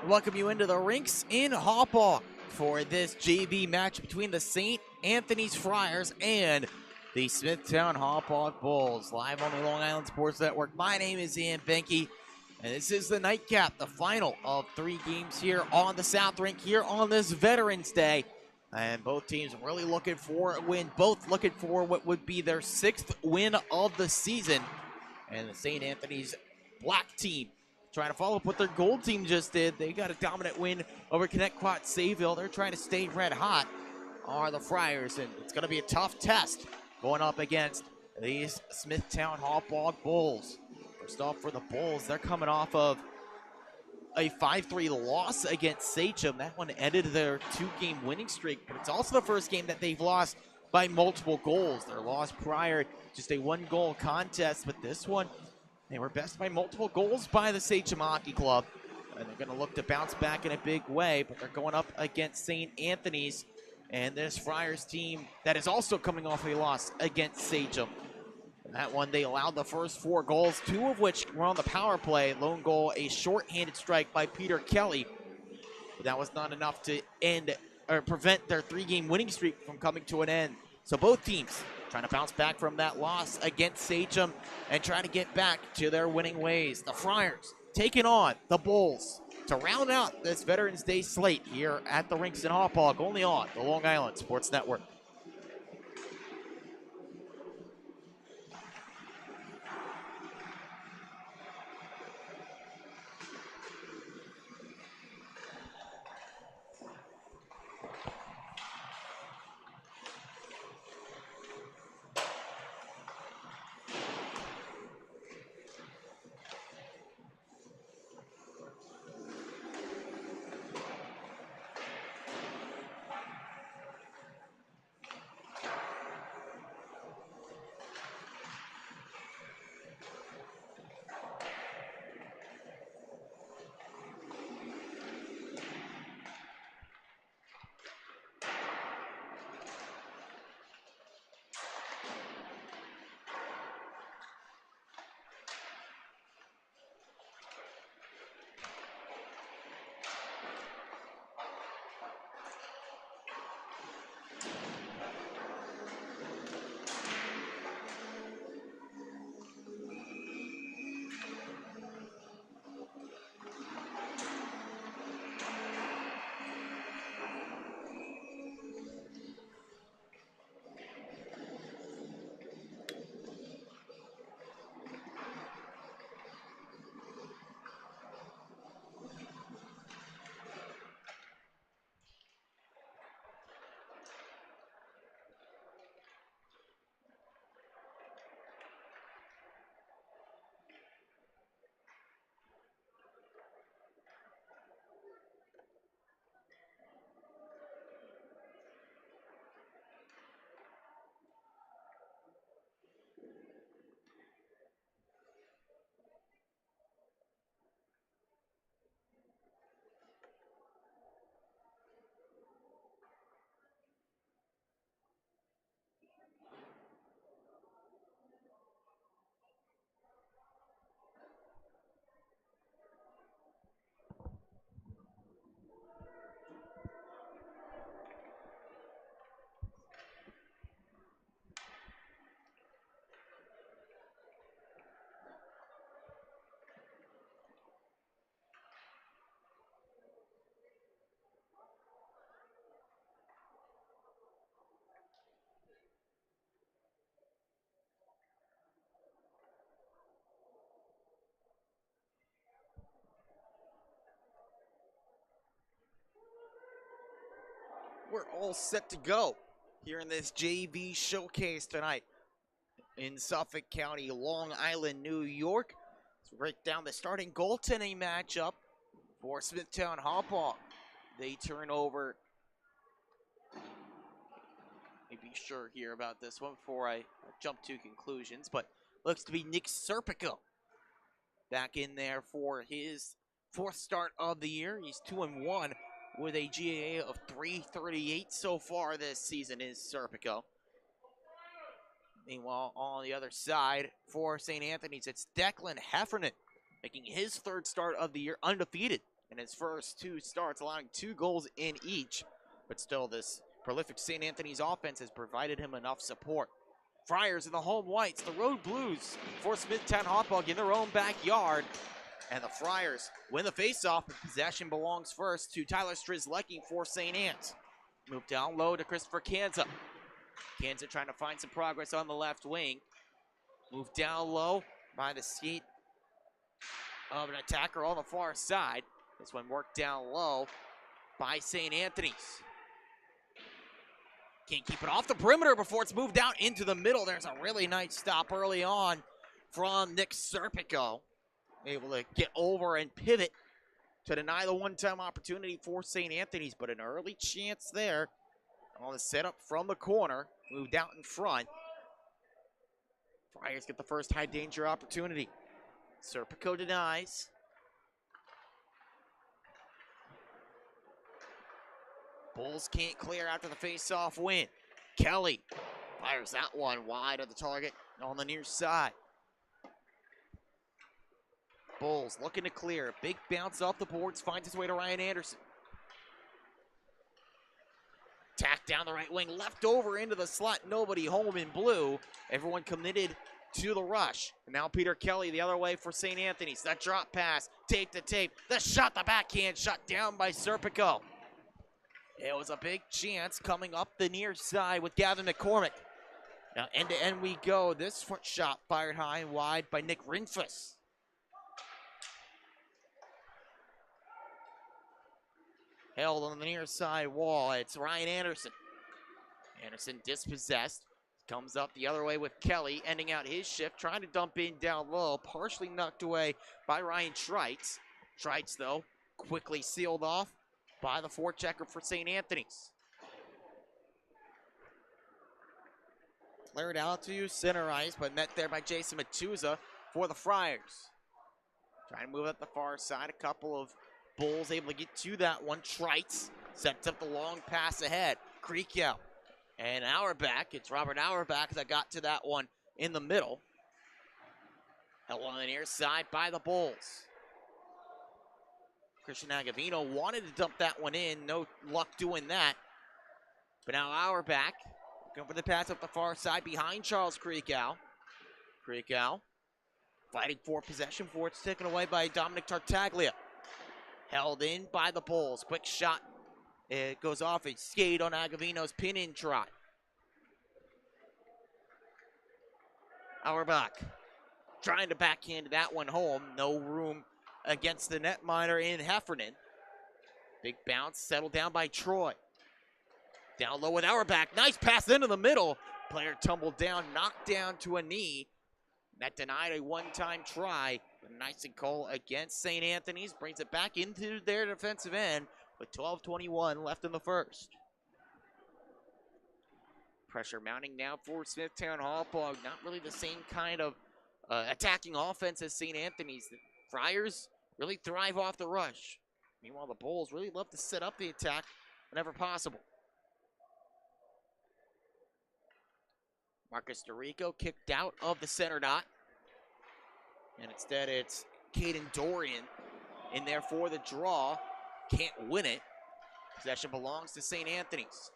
Welcome you into the rinks in Hauppauge for this JV match between the St. Anthony's Friars and the Smithtown Hauppauge Bulls. Live on the Long Island Sports Network. My name is Ian Benke, and this is the nightcap, the final of 3 games here on the South Rink here on this Veterans Day. And both teams really looking for a win, both looking for what would be their 6th win of the season. And the St. Anthony's black team trying to follow up what their gold team just did. They got a dominant win over Connecticut Sayville. They're trying to stay red hot, are the Friars, and it's going to be a tough test going up against these Smithtown Hauppauge Bulls. First off, for the Bulls, they're coming off of a 5-3 loss against SCHSHL. That one ended their 2-game winning streak, but it's also the first game that they've lost by multiple goals. Their loss prior, just a 1-goal contest, but this one, they were bested by multiple goals by the SCHSHL Hockey Club, and they're going to look to bounce back in a big way, but they're going up against St. Anthony's and this Friars team that is also coming off a loss against SCHSHL. That one, they allowed the first 4 goals, 2 of which were on the power play. Lone goal, a short-handed strike by Peter Kelly. But that was not enough to end or prevent their 3-game winning streak from coming to an end. So both teams trying to bounce back from that loss against SCHSHL and trying to get back to their winning ways. The Friars taking on the Bulls to round out this Veterans Day slate here at the rinks in Hauppauge, only on the Long Island Sports Network. We're all set to go here in this JV showcase tonight in Suffolk County, Long Island, New York. Let's break down the starting goaltending matchup for Smithtown Hauppauge. They turn over. Let me be sure here about this one before I jump to conclusions, but looks to be Nick Serpico back in there for his 4th start of the year. He's 2-1 with a GAA of .338 so far this season is Serpico. Meanwhile, on the other side for St. Anthony's, it's Declan Heffernan making his 3rd start of the year undefeated in his first 2 starts, allowing 2 goals in each. But still, this prolific St. Anthony's offense has provided him enough support. Friars in the home whites, the road blues for Smithtown Hauppauge in their own backyard. And the Friars win the faceoff, but possession belongs first to Tyler Strzelecki for St. Anne's. Move down low to Christopher Kanza. Kanza trying to find some progress on the left wing. Move down low by the seat of an attacker on the far side. This one worked down low by St. Anthony's. Can't keep it off the perimeter before it's moved out into the middle. There's a really nice stop early on from Nick Serpico. Able to get over and pivot to deny the one-time opportunity for St. Anthony's, but an early chance there on the setup from the corner. Moved out in front. Friars get the first high-danger opportunity. Serpico denies. Bulls can't clear after the face-off win. Kelly fires that one wide of the target on the near side. Bulls looking to clear. Big bounce off the boards, finds its way to Ryan Anderson. Tack down the right wing, left over into the slot. Nobody home in blue. Everyone committed to the rush. And now Peter Kelly the other way for St. Anthony's. That drop pass, tape to tape. The shot, the backhand, shut down by Serpico. It was a big chance coming up the near side with Gavin McCormick. Now end to end we go. This front shot fired high and wide by Nick Rinfus. Held on the near side wall. It's Ryan Anderson. Anderson dispossessed. Comes up the other way with Kelly, ending out his shift, trying to dump in down low, partially knocked away by Ryan Treitz. Treitz, though, quickly sealed off by the forechecker for St. Anthony's. Cleared out to center ice, but met there by Jason Matuza for the Friars. Trying to move up the far side. A couple of Bulls able to get to that one. Treitz sets up the long pass ahead. Creek out. And Auerbach, it's Robert Auerbach that got to that one in the middle. Held on the near side by the Bulls. Christian Agavino wanted to dump that one in. No luck doing that. But now Auerbach going for the pass up the far side behind Charles Creekow. Creekow fighting for possession for it's taken away by Dominic Tartaglia. Held in by the Bulls. Quick shot. It goes off a skate on Agavino's pin-in trot. Auerbach trying to backhand that one home. No room against the netminder in Heffernan. Big bounce settled down by Troy. Down low with Auerbach. Nice pass into the middle. Player tumbled down, knocked down to a knee. That denied a one-time try. Nice and cold against St. Anthony's. Brings it back into their defensive end with 12:21 left in the first. Pressure mounting now for Smithtown Hauppauge. Not really the same kind of attacking offense as St. Anthony's. The Friars really thrive off the rush. Meanwhile, the Bulls really love to set up the attack whenever possible. Marcus DeRico kicked out of the center dot. And instead it's Caden Dorian in there for the draw. Can't win it. Possession belongs to St. Anthony's.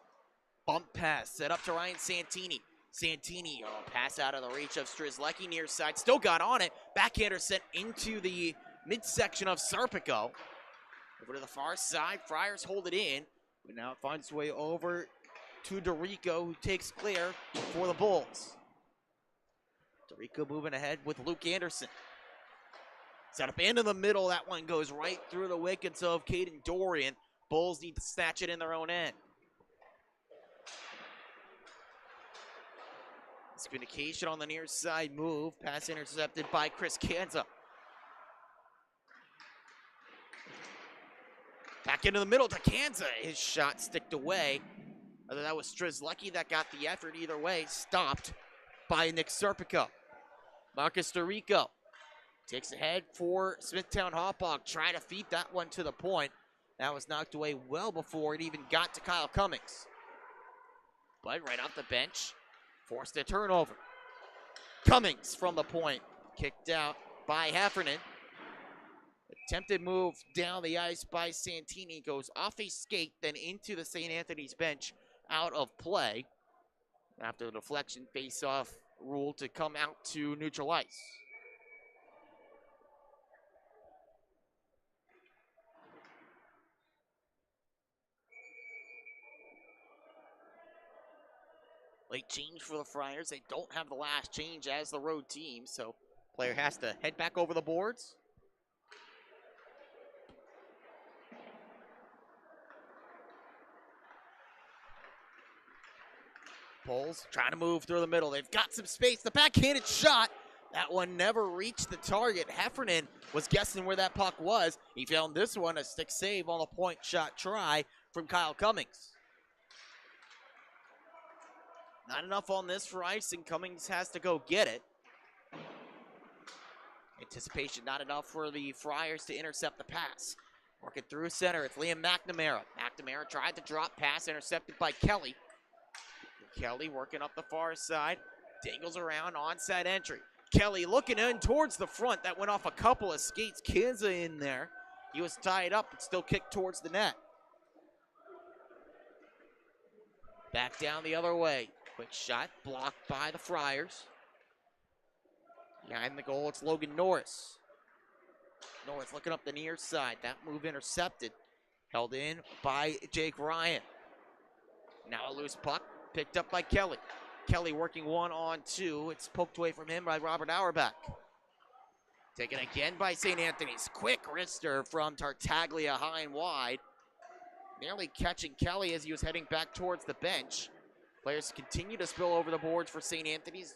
Bump pass set up to Ryan Santini. Santini, pass out of the reach of Strzelecki near side. Still got on it. Backhander sent into the midsection of Serpico. Over to the far side. Friars hold it in. But now it finds its way over to DeRico, who takes clear for the Bulls. DeRico moving ahead with Luke Anderson. Set up into the middle. That one goes right through the wickets of Caden Dorian. Bulls need to snatch it in their own end. Communication on the near side move. Pass intercepted by Chris Kanza. Back into the middle to Kanza. His shot sticked away. Whether that was Strzelecki that got the effort, either way, stopped by Nick Serpico. Marcus DeRico takes ahead for Smithtown Hauppauge. Trying to feed that one to the point. That was knocked away well before it even got to Kyle Cummings. But right off the bench, forced a turnover. Cummings from the point. Kicked out by Heffernan. The Attempted move down the ice by Santini, goes off a skate, then into the St. Anthony's bench, out of play. After the deflection, face-off rule to come out to neutral ice. Late change for the Friars. They don't have the last change as the road team, so player has to head back over the boards. Poles trying to move through the middle. They've got some space. The backhanded shot. That one never reached the target. Heffernan was guessing where that puck was. He found this one, a stick save on the point shot try from Kyle Cummings. Not enough on this for icing. Cummings has to go get it. Anticipation not enough for the Friars to intercept the pass. Working through center, it's Liam McNamara. McNamara tried to drop pass, intercepted by Kelly. Kelly working up the far side, dangles around, onside entry. Kelly looking in towards the front. That went off a couple of skates. Kinza in there. He was tied up, but still kicked towards the net. Back down the other way. Quick shot, blocked by the Friars. Behind the goal, it's Logan Norris. Norris looking up the near side. That move intercepted. Held in by Jake Ryan. Now a loose puck, picked up by Kelly. Kelly working 1-on-2. It's poked away from him by Robert Auerbach. Taken again by St. Anthony's. Quick wrister from Tartaglia high and wide. Nearly catching Kelly as he was heading back towards the bench. Players continue to spill over the boards for St. Anthony's.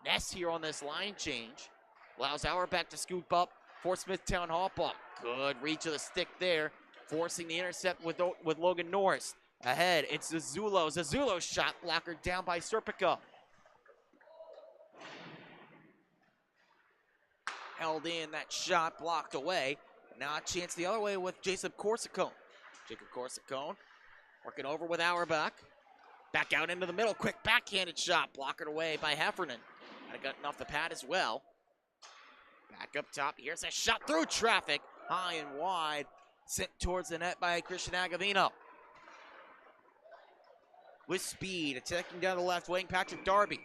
Ness here on this line change. Allows Auerbach to scoop up for Smithtown Hauppauge. Good reach of the stick there. Forcing the intercept with Logan Norris. Ahead, it's Zazzulo. Zazzulo's shot blocker down by Serpico. Held in, that shot blocked away. Now a chance the other way with Jacob Corsicone. Jacob Corsicone working over with Auerbach. Back out into the middle, quick backhanded shot, blocked away by Heffernan. Might have gotten off the pad as well. Back up top, here's a shot through traffic, high and wide, sent towards the net by Christian Agavino. With speed, attacking down the left wing, Patrick Darby.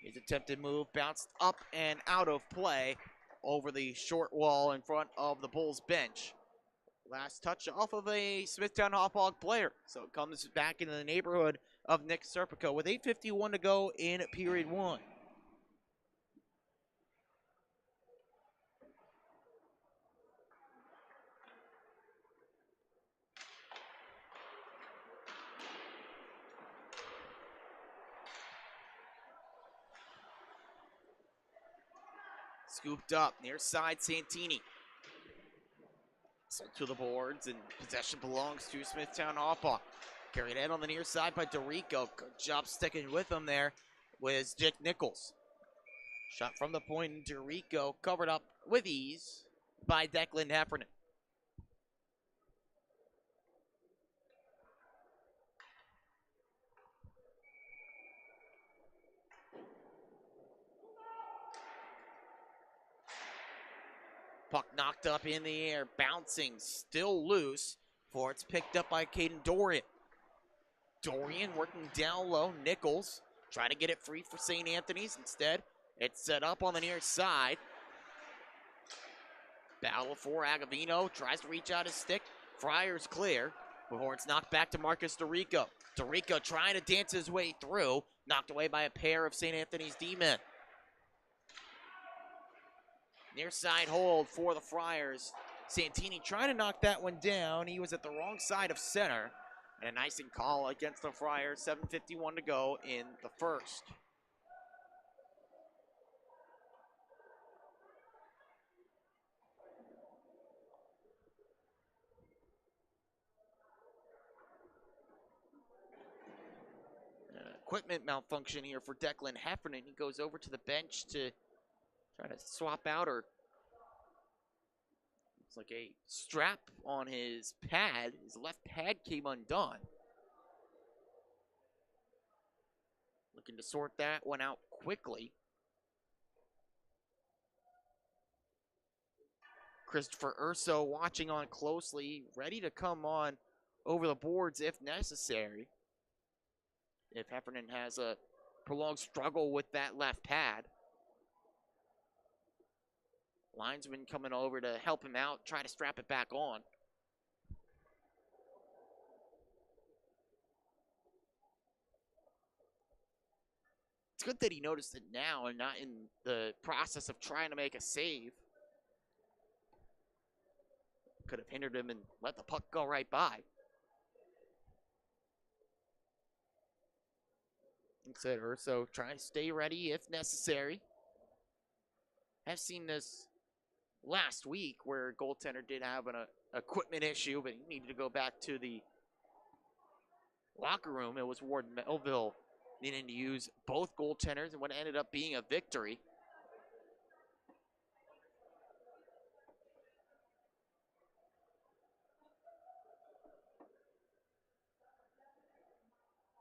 His attempted move bounced up and out of play over the short wall in front of the Bulls bench. Last touch off of a Smithtown Hauppauge player. So it comes back into the neighborhood of Nick Serpico with 8:51 to go in period one. Scooped up, near side Santini. Sold to the boards, and possession belongs to Smithtown Hauppauge. Carried in on the near side by DeRico. Good job sticking with him there with Jake Nichols. Shot from the point, and DeRico covered up with ease by Declan Heffernan. Puck knocked up in the air, bouncing, still loose, for it's picked up by Caden Dorian. Dorian working down low, Nichols trying to get it free for St. Anthony's. Instead, it's set up on the near side. Battle for Agavino, tries to reach out his stick. Friars clear before it's knocked back to Marcus DeRico. DeRico trying to dance his way through, knocked away by a pair of St. Anthony's D-men. Near side hold for the Friars. Santini trying to knock that one down. He was at the wrong side of center. And an icing call against the Friars. 7:51 to go in the first. Equipment malfunction here for Declan Heffernan. He goes over to the bench to try to swap out, or it's like a strap on his pad. His left pad came undone. Looking to sort that one out quickly. Christopher Urso watching on closely, ready to come on over the boards if necessary. If Heffernan has a prolonged struggle with that left pad. Linesman coming over to help him out, try to strap it back on. It's good that he noticed it now and not in the process of trying to make a save. Could have hindered him and let the puck go right by. Instead, Urso trying to stay ready if necessary. I've seen this last week where goaltender did have an equipment issue, but he needed to go back to the locker room. It was Ward Melville needing to use both goaltenders and what ended up being a victory.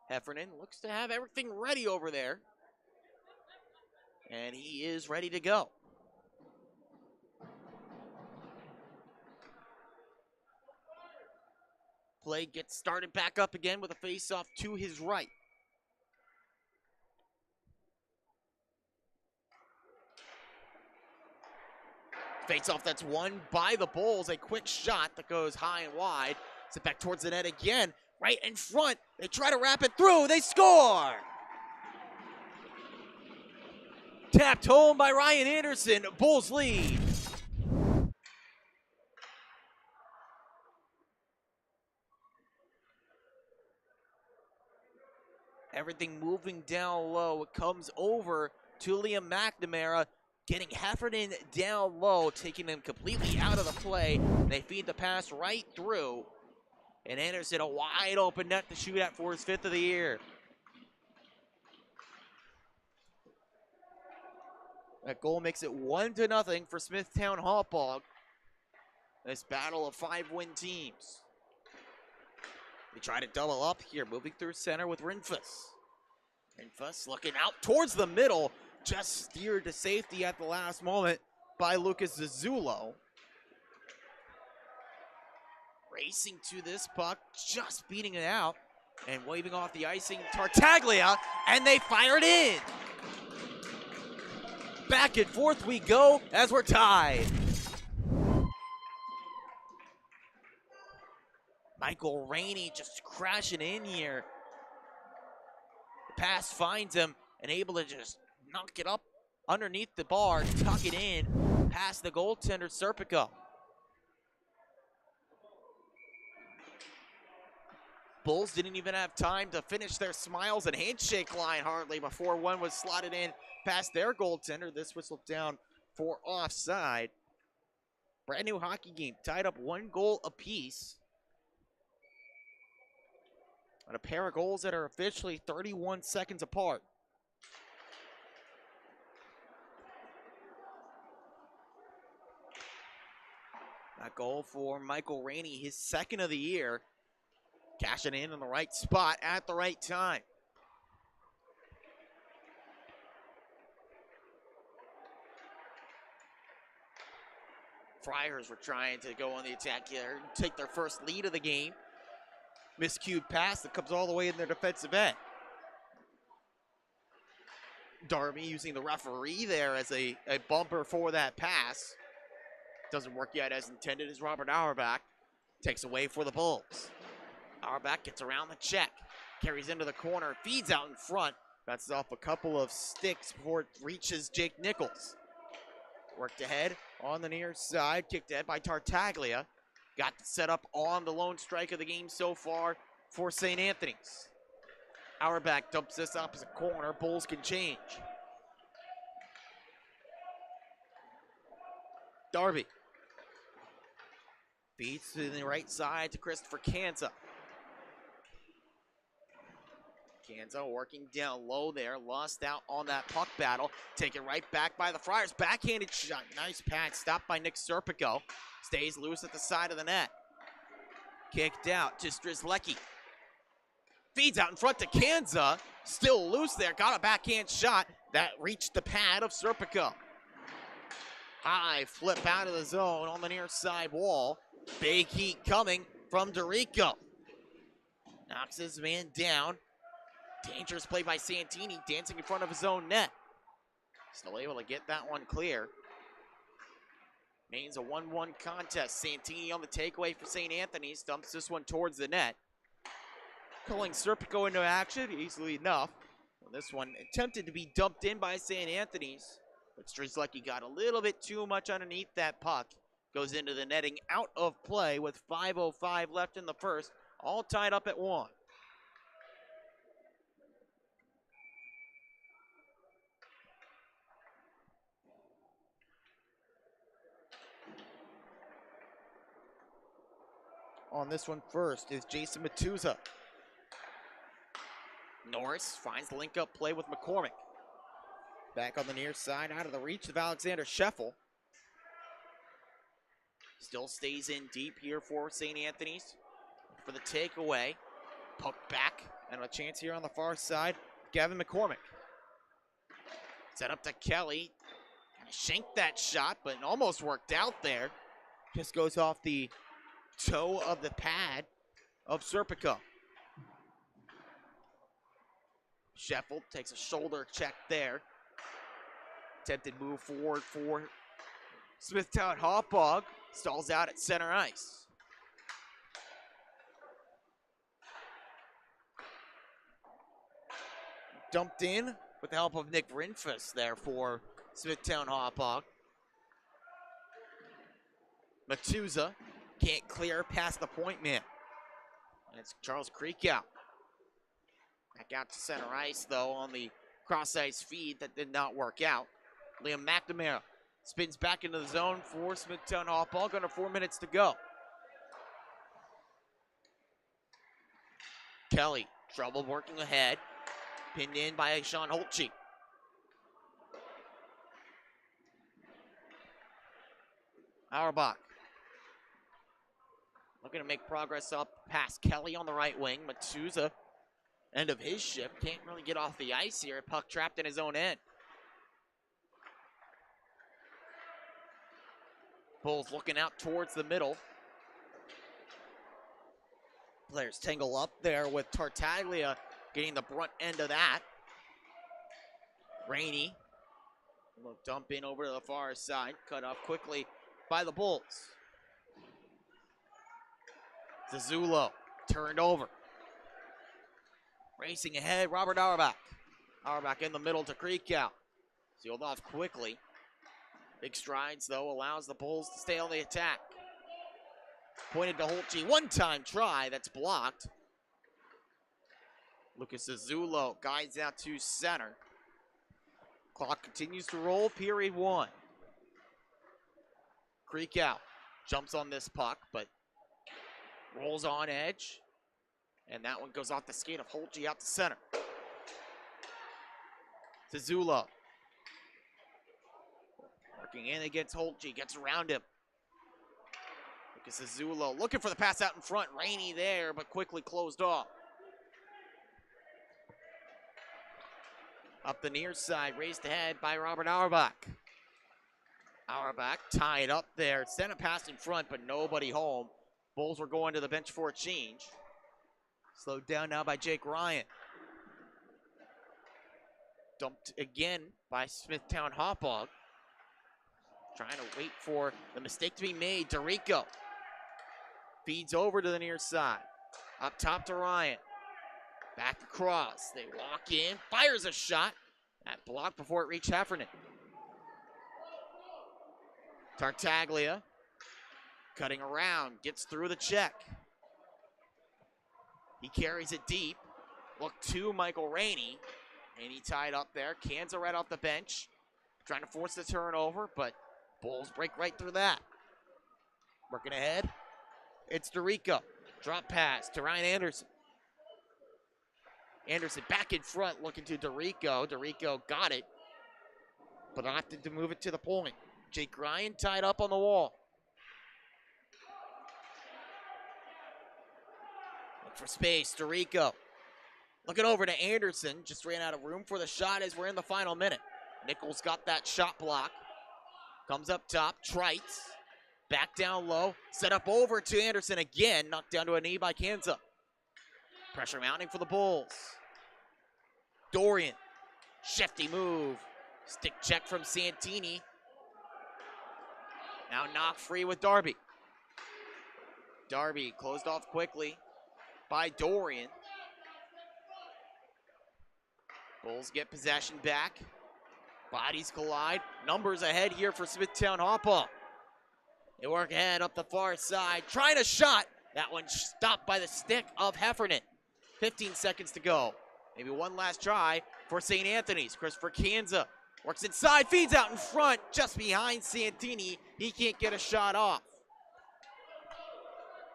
Heffernan looks to have everything ready over there. And he is ready to go. Play gets started back up again with a face-off to his right. Face-off that's won by the Bulls. A quick shot that goes high and wide. It's back towards the net again. Right in front. They try to wrap it through. They score! Tapped home by Ryan Anderson. Bulls lead. Everything moving down low. It comes over to Liam McNamara, getting Heffernan down low, taking him completely out of the play. They feed the pass right through. And Anderson, a wide open net to shoot at for his 5th of the year. That goal makes it 1-0 for Smithtown Hauppauge. This battle of 5-win teams. They try to double up here, moving through center with Rinfus. Rinfus looking out towards the middle, just steered to safety at the last moment by Lucas Zazzulo. Racing to this puck, just beating it out and waving off the icing, Tartaglia, and they fire it in. Back and forth we go as we're tied. Michael Rainey just crashing in here. The pass finds him and able to just knock it up underneath the bar, tuck it in, past the goaltender, Serpico. Bulls didn't even have time to finish their smiles and handshake line hardly before one was slotted in past their goaltender. This whistled down for offside. Brand new hockey game, tied up 1 goal apiece. And a pair of goals that are officially 31 seconds apart. That goal for Michael Rainey, his 2nd of the year. Cashing in the right spot at the right time. Friars were trying to go on the attack here, take their first lead of the game. Miscued pass that comes all the way in their defensive end. Darby using the referee there as a bumper for that pass. Doesn't work yet as intended as Robert Auerbach takes away for the Bulls. Auerbach gets around the check, carries into the corner, feeds out in front. That's off a couple of sticks before it reaches Jake Nichols. Worked ahead on the near side, kicked ahead by Tartaglia. Got the setup on the lone strike of the game so far for St. Anthony's. Auerbach dumps this opposite corner. Bulls can change. Darby feeds to the right side to Christopher Kanza. Kanza working down low there, lost out on that puck battle. Taken right back by the Friars. Backhanded shot. Nice pad. Stopped by Nick Serpico. Stays loose at the side of the net. Kicked out to Strzelecki. Feeds out in front to Kanza. Still loose there. Got a backhand shot that reached the pad of Serpico. High flip out of the zone on the near side wall. Big heat coming from Dorico. Knocks his man down. Dangerous play by Santini, dancing in front of his own net. Still able to get that one clear. Remains a 1-1 contest. Santini on the takeaway for St. Anthony's. Dumps this one towards the net. Pulling Serpico into action easily enough. Well, this one attempted to be dumped in by St. Anthony's, but Strzelecki got a little bit too much underneath that puck. Goes into the netting, out of play with 5:05 left in the first. All tied up at 1. On this one first is Jason Matuza. Norris finds the link-up play with McCormick. Back on the near side, out of the reach of Alexander Scheffel. Still stays in deep here for St. Anthony's for the takeaway. Puck back, and a chance here on the far side. Gavin McCormick. Set up to Kelly. Shanked that shot, but it almost worked out there. Just goes off the toe of the pad of Serpico. Scheffel takes a shoulder check there. Attempted move forward for Smithtown. Hauppauge stalls out at center ice. Dumped in with the help of Nick Rinfus there for Smithtown Hauppauge. Matuza can't clear past the point man. And it's Charles Creek out. Back out to center ice, though, on the cross-ice feed. That did not work out. Liam McNamara spins back into the zone for Smithtown Hauppauge. Under 4 minutes to go. Kelly, trouble working ahead. Pinned in by Sean Holtze. Auerbach looking to make progress up past Kelly on the right wing. Matuza, end of his shift, can't really get off the ice here. Puck trapped in his own end. Bulls looking out towards the middle. Players tangle up there with Tartaglia getting the brunt end of that. Rainey will dump in over to the far side. Cut off quickly by the Bulls. Zazzulo turned over. Racing ahead, Robert Auerbach. Auerbach in the middle to Creekout. Sealed off quickly. Big strides, though, allows the Bulls to stay on the attack. Pointed to Holtze. One-time try, that's blocked. Lucas Zazzulo guides out to center. Clock continues to roll, period 1. Creekout jumps on this puck, but rolls on edge. And that one goes off the skate of Holtze out to center. Zazzulo. Working in against Holtze, gets around him. Lucas Zazzulo looking for the pass out in front. Rainey there, but quickly closed off. Up the near side, raised ahead by Robert Auerbach. Auerbach tied up there. Sent a pass in front, but nobody home. Bulls were going to the bench for a change. Slowed down now by Jake Ryan. Dumped again by Smithtown Hauppauge. Trying to wait for the mistake to be made. Dorico feeds over to the near side. Up top to Ryan. Back across. They walk in. Fires a shot. That blocked before it reached Heffernan. Tartaglia cutting around. Gets through the check. He carries it deep. Look to Michael Rainey. And he tied up there. Kanza right off the bench. Trying to force the turnover, but Bulls break right through that. Working ahead. It's Dorico. Drop pass to Ryan Anderson. Anderson back in front looking to Dorico. Dorico got it, but opted to move it to the point. Jake Ryan tied up on the wall. Look for space. Dorico looking over to Anderson. Just ran out of room for the shot as we're in the final minute. Nichols got that shot block. Comes up top, Trites. Back down low, set up over to Anderson again, knocked down to a knee by Kanza. Pressure mounting for the Bulls. Dorian, shifty move. Stick check from Santini. Now knocked free with Darby. Darby closed off quickly by Dorian. Bulls get possession back. Bodies collide. Numbers ahead here for Smithtown Hauppauge. They work ahead up the far side. Trying a shot. That one stopped by the stick of Heffernan. 15 seconds to go. Maybe one last try for St. Anthony's. Christopher Kanza works inside, feeds out in front, just behind Santini. He can't get a shot off.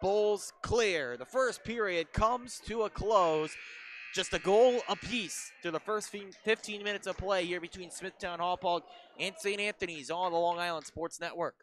Bulls clear. The first period comes to a close. Just a goal apiece through the first 15 minutes of play here between Smithtown Hauppauge and St. Anthony's on the Long Island Sports Network.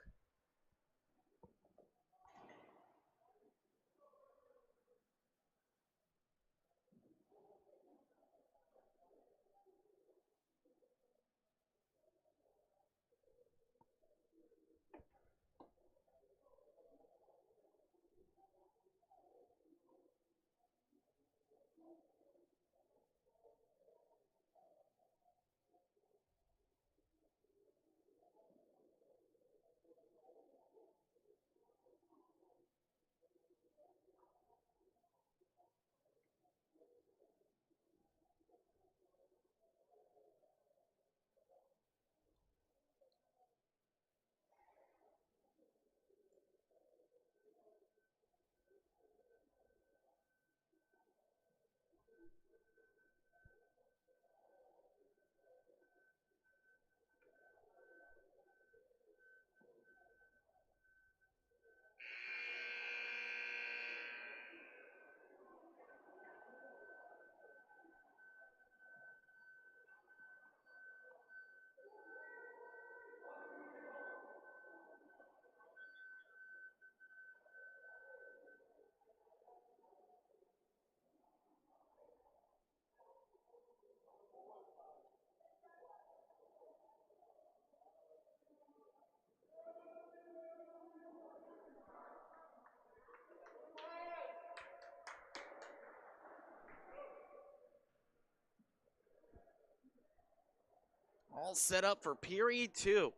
All set up for period 2.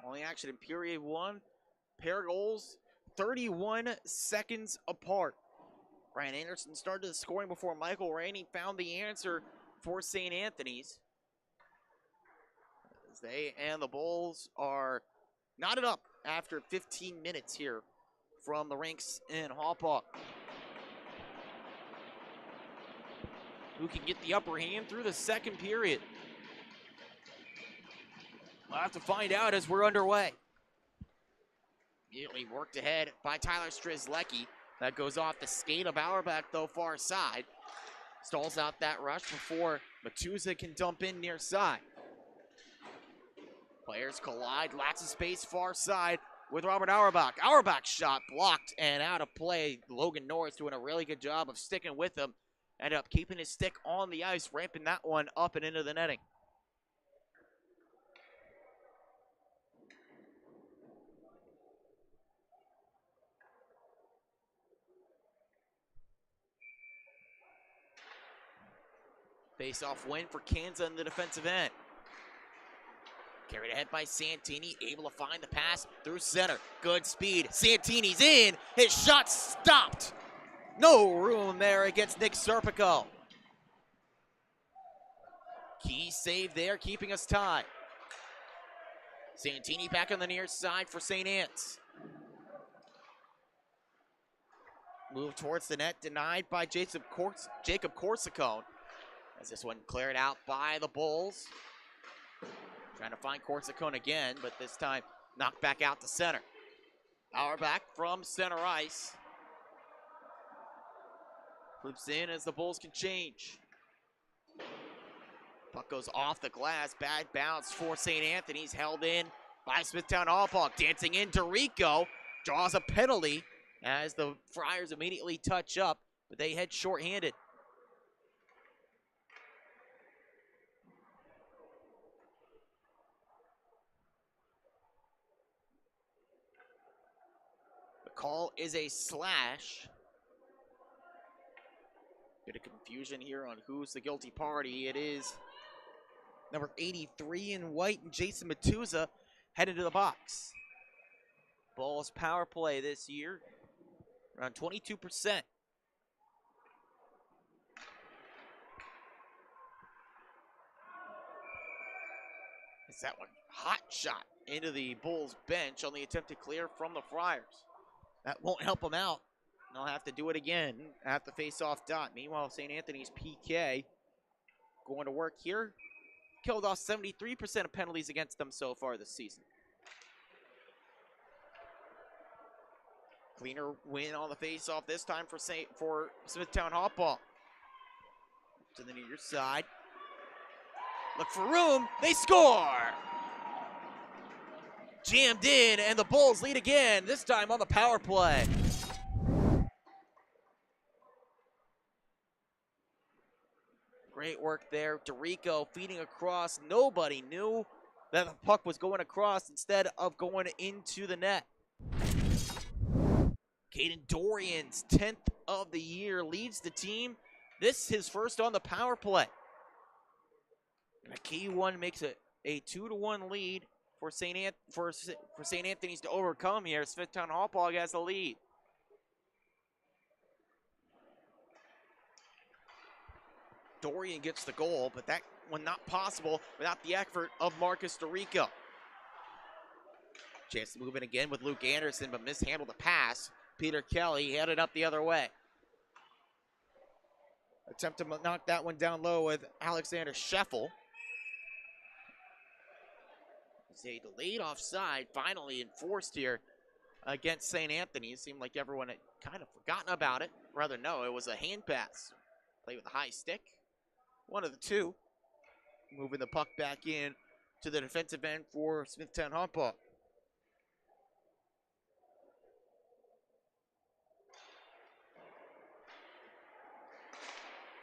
Only action in period 1. Pair goals, 31 seconds apart. Ryan Anderson started the scoring before Michael Rainey found the answer for St. Anthony's. As they and the Bulls are knotted up after 15 minutes here from the rinks in Hauppauge. Who can get the upper hand through the second period? We'll have to find out as we're underway. Immediately worked ahead by Tyler Strzelecki. That goes off the skate of Auerbach, though, far side. Stalls out that rush before Matuza can dump in near side. Players collide, lots of space far side with Robert Auerbach. Auerbach's shot blocked and out of play. Logan Norris doing a really good job of sticking with him. Ended up keeping his stick on the ice, ramping that one up and into the netting. Face-off win for Kanza in the defensive end. Carried ahead by Santini, able to find the pass through center. Good speed. Santini's in. His shot stopped. No room there against Nick Serpico. Key save there, keeping us tied. Santini back on the near side for St. Anne's. Move towards the net, denied by Jacob Corsicone. As this one cleared out by the Bulls. Trying to find Corsicone again, but this time knocked back out to center. Auerbach from center ice. Flips in as the Bulls can change. Puck goes off the glass. Bad bounce for St. Anthony's. Held in by Smithtown Hauppauge. Dancing into Rico. Draws a penalty as the Friars immediately touch up, but they head shorthanded. call is a slash. Bit of confusion here on who's the guilty party. It is number 83 in white, and Jason Matuza headed to the box. Bulls power play this year, around 22%. It's that one hot shot into the Bulls bench on the attempted clear from the Friars. That won't help them out. They'll have to do it again at the face-off dot. Meanwhile, St. Anthony's PK going to work here. Killed off 73% of penalties against them so far this season. Cleaner win on the face-off this time for Smithtown Hauppauge. To the near side. Look for room. They score! Jammed in, and the Bulls lead again, this time on the power play. Great work there. DeRico feeding across. Nobody knew that the puck was going across instead of going into the net. Caden Dorian's 10th of the year leads the team. This is his first on the power play. And a key one makes it a 2-1 lead for St. Anthony's to overcome here. Smithtown Hauppauge has the lead. Dorian gets the goal, but that one not possible without the effort of Marcus DeRico. Chance to move in again with Luke Anderson, but mishandled the pass. Peter Kelly headed up the other way. Attempt to knock that one down low with Alexander Scheffel. It's a delayed offside finally enforced here against St. Anthony. It seemed like everyone had kind of forgotten about it. Rather, no, it was a hand pass. Play with a high stick. One of the two. Moving the puck back in to the defensive end for Smithtown Hauppauge.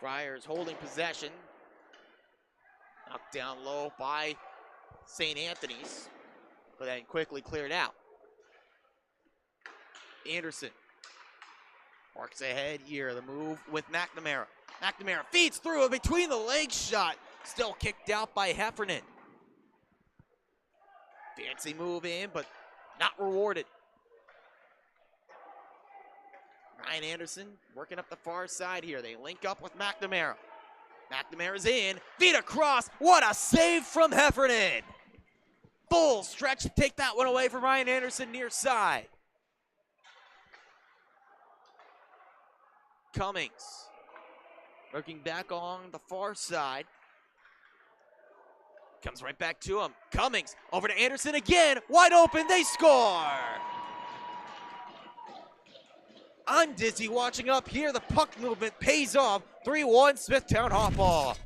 Friars holding possession. Knocked down low by St. Anthony's, but then quickly cleared out. Anderson works ahead here. The move with McNamara. McNamara feeds through a between the legs shot. Still kicked out by Heffernan. Fancy move in, but not rewarded. Ryan Anderson working up the far side here. They link up with McNamara. McNamara's in. Feed across. What a save from Heffernan. Full stretch to take that one away from Ryan Anderson near side. Cummings working back on the far side. Comes right back to him. Cummings over to Anderson again. Wide open. They score. I'm dizzy watching up here. The puck movement pays off. 3-1 Smithtown Hauppauge.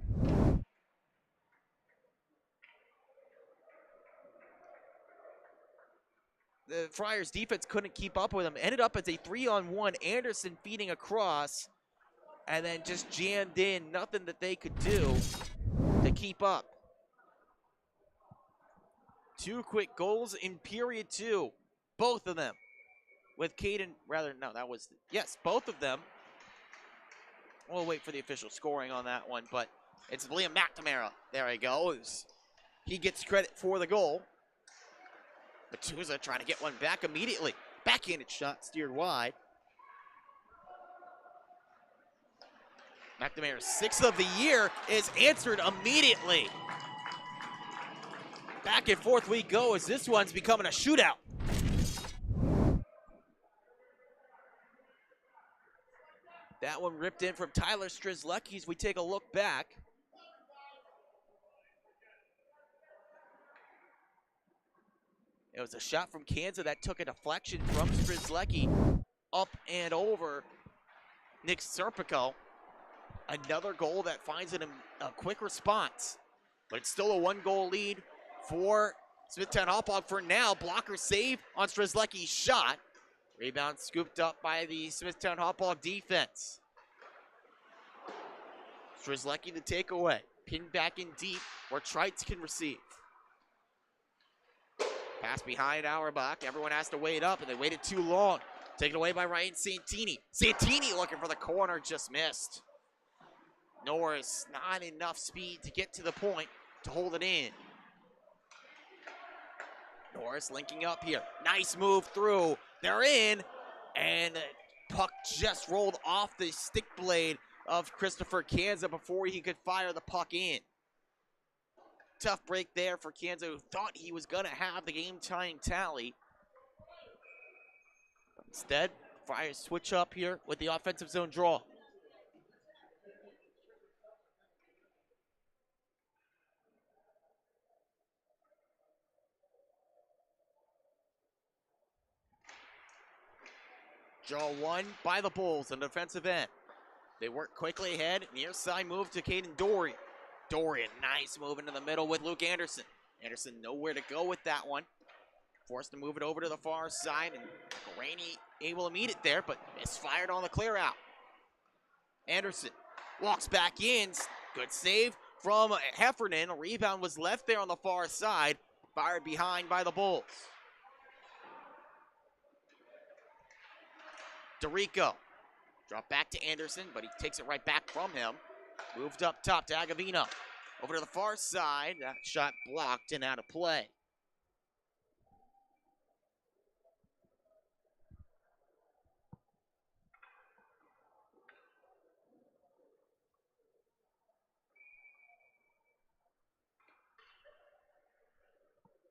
The Friars defense couldn't keep up with him. Ended up as a 3-on-1. Anderson feeding across and then just jammed in. Nothing that they could do to keep up. 2 quick goals in period 2. Both of them. With Caden, both of them. We'll wait for the official scoring on that one, but it's Liam McNamara. There he goes. He gets credit for the goal. Matuza trying to get one back immediately. Backhanded shot steered wide. McNamara's 6th of the year is answered immediately. Back and forth we go as this one's becoming a shootout. That one ripped in from Tyler Strzelecki as we take a look back. It was a shot from Kansas that took a deflection from Strzelecki up and over Nick Serpico. Another goal that finds it in a quick response. But it's still a 1-goal lead for Smithtown Hauppauge for now. Blocker save on Strzelecki's shot. Rebound scooped up by the Smithtown Hauppauge defense. Strzelecki the takeaway. Pinned back in deep where Trites can receive. Pass behind Auerbach. Everyone has to wait up, and they waited too long. Taken away by Ryan Santini. Santini looking for the corner, just missed. Norris, not enough speed to get to the point to hold it in. Norris linking up here. Nice move through. They're in. And the puck just rolled off the stick blade of Christopher Kanza before he could fire the puck in. Tough break there for Kanza, who thought he was going to have the game-tying tally. But instead, Friars switch up here with the offensive zone draw. Draw one by the Bulls on the defensive end. They work quickly ahead. Near side move to Caden Dorian. Dorian, nice move into the middle with Luke Anderson. Anderson nowhere to go with that one. Forced to move it over to the far side, and Rainey able to meet it there, but misfired on the clear out. Anderson walks back in. Good save from Heffernan. A rebound was left there on the far side. Fired behind by the Bulls. DeRico. Drop back to Anderson, but he takes it right back from him. Moved up top to Agavino. Over to the far side. That shot blocked and out of play.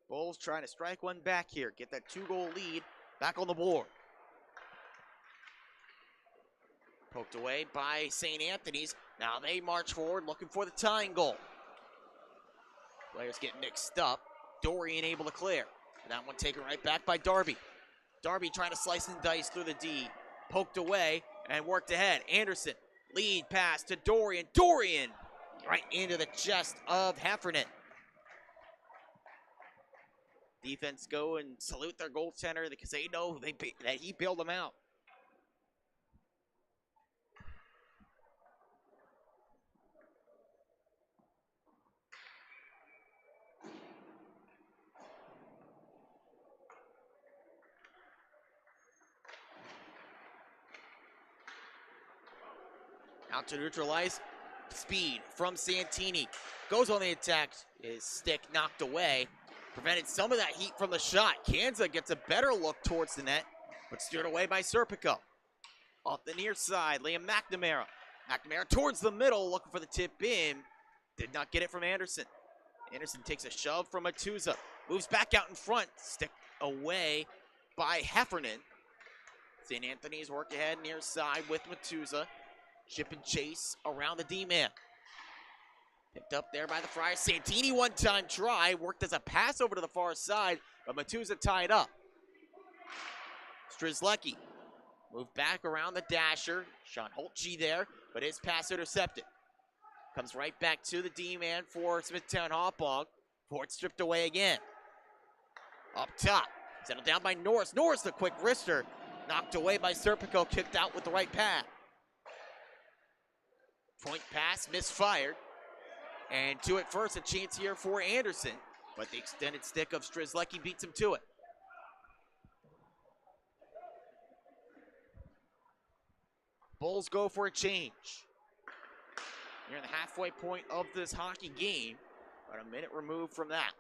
Bulls trying to strike one back here. Get that 2-goal lead back on the board. Poked away by St. Anthony's. Now they march forward looking for the tying goal. Players get mixed up. Dorian able to clear. That one taken right back by Darby. Darby trying to slice and dice through the D. Poked away and worked ahead. Anderson, lead pass to Dorian. Dorian right into the chest of Heffernan. Defense go and salute their goaltender because they know that he bailed them out. Out to neutralize. Speed from Santini. Goes on the attack. His stick knocked away. Prevented some of that heat from the shot. Kanza gets a better look towards the net, but steered away by Serpico. Off the near side, Liam McNamara. McNamara towards the middle, looking for the tip in. Did not get it from Anderson. Anderson takes a shove from Matuza. Moves back out in front. Stick away by Heffernan. St. Anthony's work ahead near side with Matuza. Chip and chase around the D-man. Picked up there by the Friars. Santini one-time try. Worked as a pass over to the far side, but Matuza tied up. Strzelecki moved back around the dasher. Sean Hauppauge there, but his pass intercepted. Comes right back to the D-man for Smithtown Hauppauge. Ford stripped away again. Up top. Settled down by Norris. Norris, the quick wrister. Knocked away by Serpico. Kicked out with the right pad. Point pass misfired. And to it first, a chance here for Anderson. But the extended stick of Strzelecki beats him to it. Bulls go for a change. Near the halfway point of this hockey game. About a minute removed from that.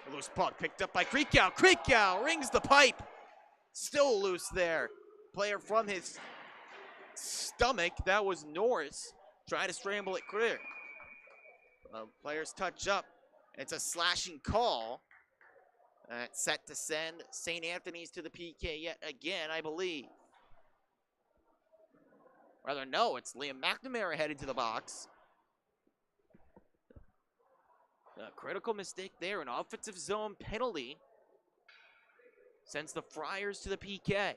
A loose puck picked up by Krikow. Krikow rings the pipe. Still loose there. Player from his stomach. That was Norris. Trying to scramble it clear. Players touch up. It's a slashing call. It's set to send St. Anthony's to the PK yet again, I believe. Rather, no, it's Liam McNamara headed to the box. A critical mistake there, an offensive zone penalty. Sends the Friars to the PK.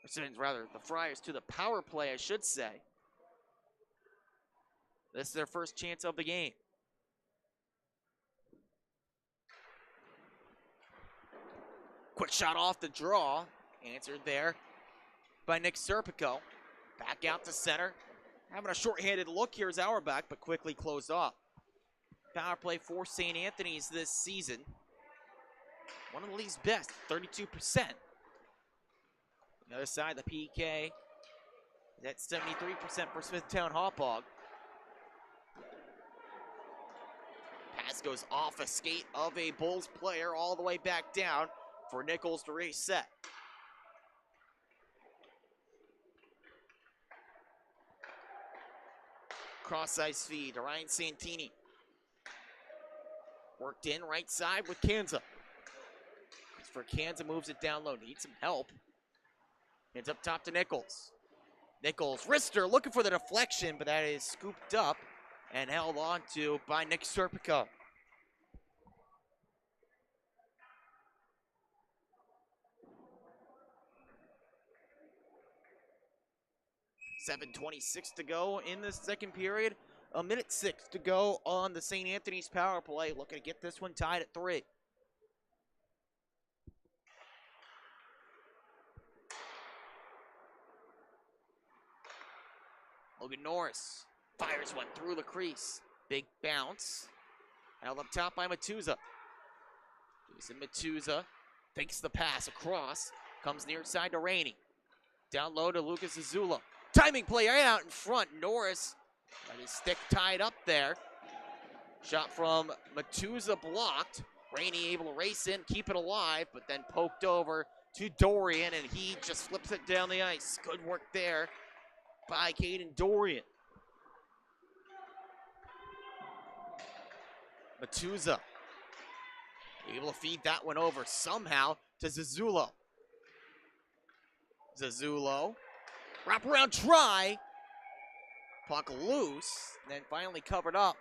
Or sends, rather, the Friars to the power play, I should say. This is their first chance of the game. Quick shot off the draw. Answered there by Nick Serpico. Back out to center. Having a short-handed look here is Auerbach, but quickly closed off. Power play for St. Anthony's this season. One of the league's best, 32%. On the other side, the PK is at 73% for Smithtown Hauppauge. Pass goes off a skate of a Bulls player all the way back down for Nichols to reset. Cross-ice feed to Ryan Santini. Worked in right side with Kanza. For Kanza moves it down low. Needs some help. Hands up top to Nichols. Nichols, wrister, looking for the deflection, but that is scooped up and held on to by Nick Serpico. .7:26 to go in the second period. 1:06 to go on the St. Anthony's power play. Looking to get this one tied at 3. Logan Norris fires one through the crease. Big bounce. Held up top by Matuza. Jason Matuza fakes the pass across. Comes near side to Rainey. Down low to Lucas Azula. Timing play right out in front. Norris got his stick tied up there. Shot from Matuza blocked. Rainey able to race in, keep it alive, but then poked over to Dorian, and he just flips it down the ice. Good work there by Caden Dorian. Matuza able to feed that one over somehow to Zazzulo. Zazzulo, wraparound try. Puck loose, then finally covered up.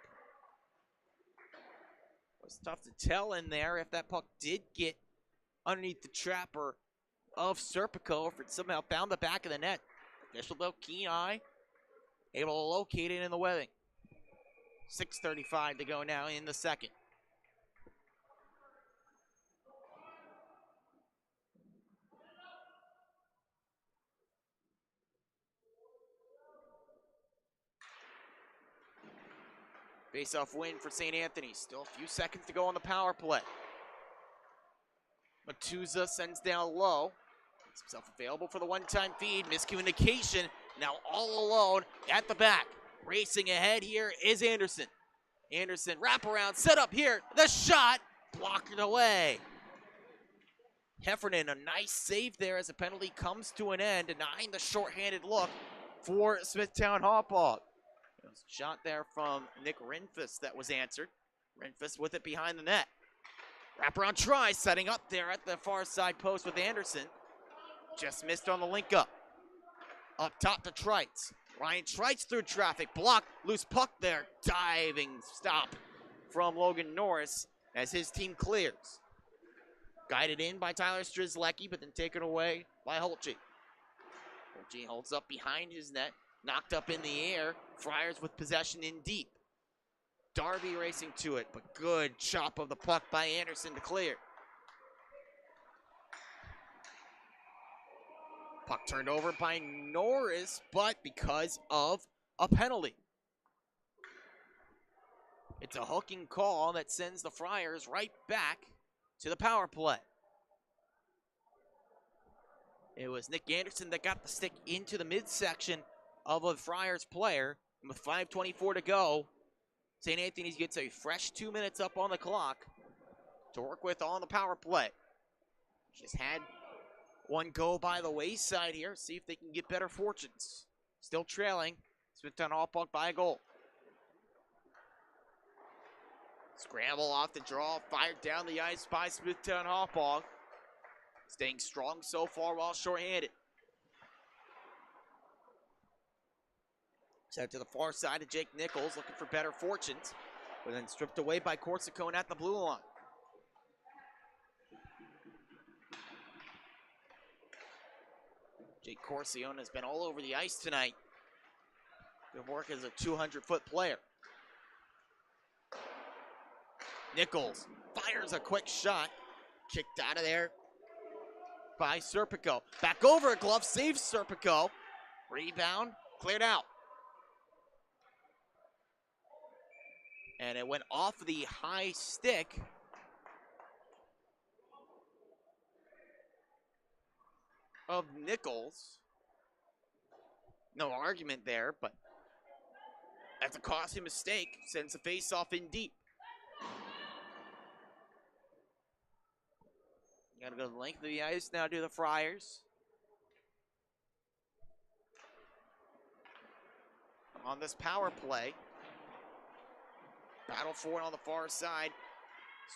It was tough to tell in there if that puck did get underneath the trapper of Serpico, if it somehow found the back of the net. Official though, keen eye, able to locate it in the webbing. 6:35 to go now in the second. Face-off win for St. Anthony. Still a few seconds to go on the power play. Matuza sends down low. Makes himself available for the one-time feed. Miscommunication. Now all alone at the back. Racing ahead here is Anderson. Anderson wraparound, set up here. The shot blocked away. Heffernan, a nice save there as the penalty comes to an end, denying the short-handed look for Smithtown Hauppauge. There was a shot there from Nick Renfus that was answered. Renfus with it behind the net. Wraparound try, setting up there at the far side post with Anderson. Just missed on the link up. Up top to Trites. Ryan Trites through traffic, blocked, loose puck there. Diving stop from Logan Norris as his team clears. Guided in by Tyler Strzelecki, but then taken away by Holtje. Holtje holds up behind his net. Knocked up in the air. Friars with possession in deep. Darby racing to it, but good chop of the puck by Anderson to clear. Puck turned over by Norris, but because of a penalty. It's a hooking call that sends the Friars right back to the power play. It was Nick Anderson that got the stick into the midsection of a Friars player. And with 5:24 to go, St. Anthony's gets a fresh 2 minutes up on the clock to work with on the power play. Just had one go by the wayside here. See if they can get better fortunes. Still trailing. Smithtown Hauppauge by a goal. Scramble off the draw. Fired down the ice by Smithtown Hauppauge. Staying strong so far while shorthanded. Set to the far side of Jake Nichols, looking for better fortunes, but then stripped away by Corsicone at the blue line. Jake Corsione has been all over the ice tonight. Good work as a 200-foot player. Nichols fires a quick shot, kicked out of there by Serpico. Back over, a glove saves Serpico. Rebound, cleared out. And it went off the high stick of Nichols. No argument there, but that's a costly mistake. Sends the face-off in deep. You gotta go the length of the ice now to the Friars. On this power play. Battle for it on the far side.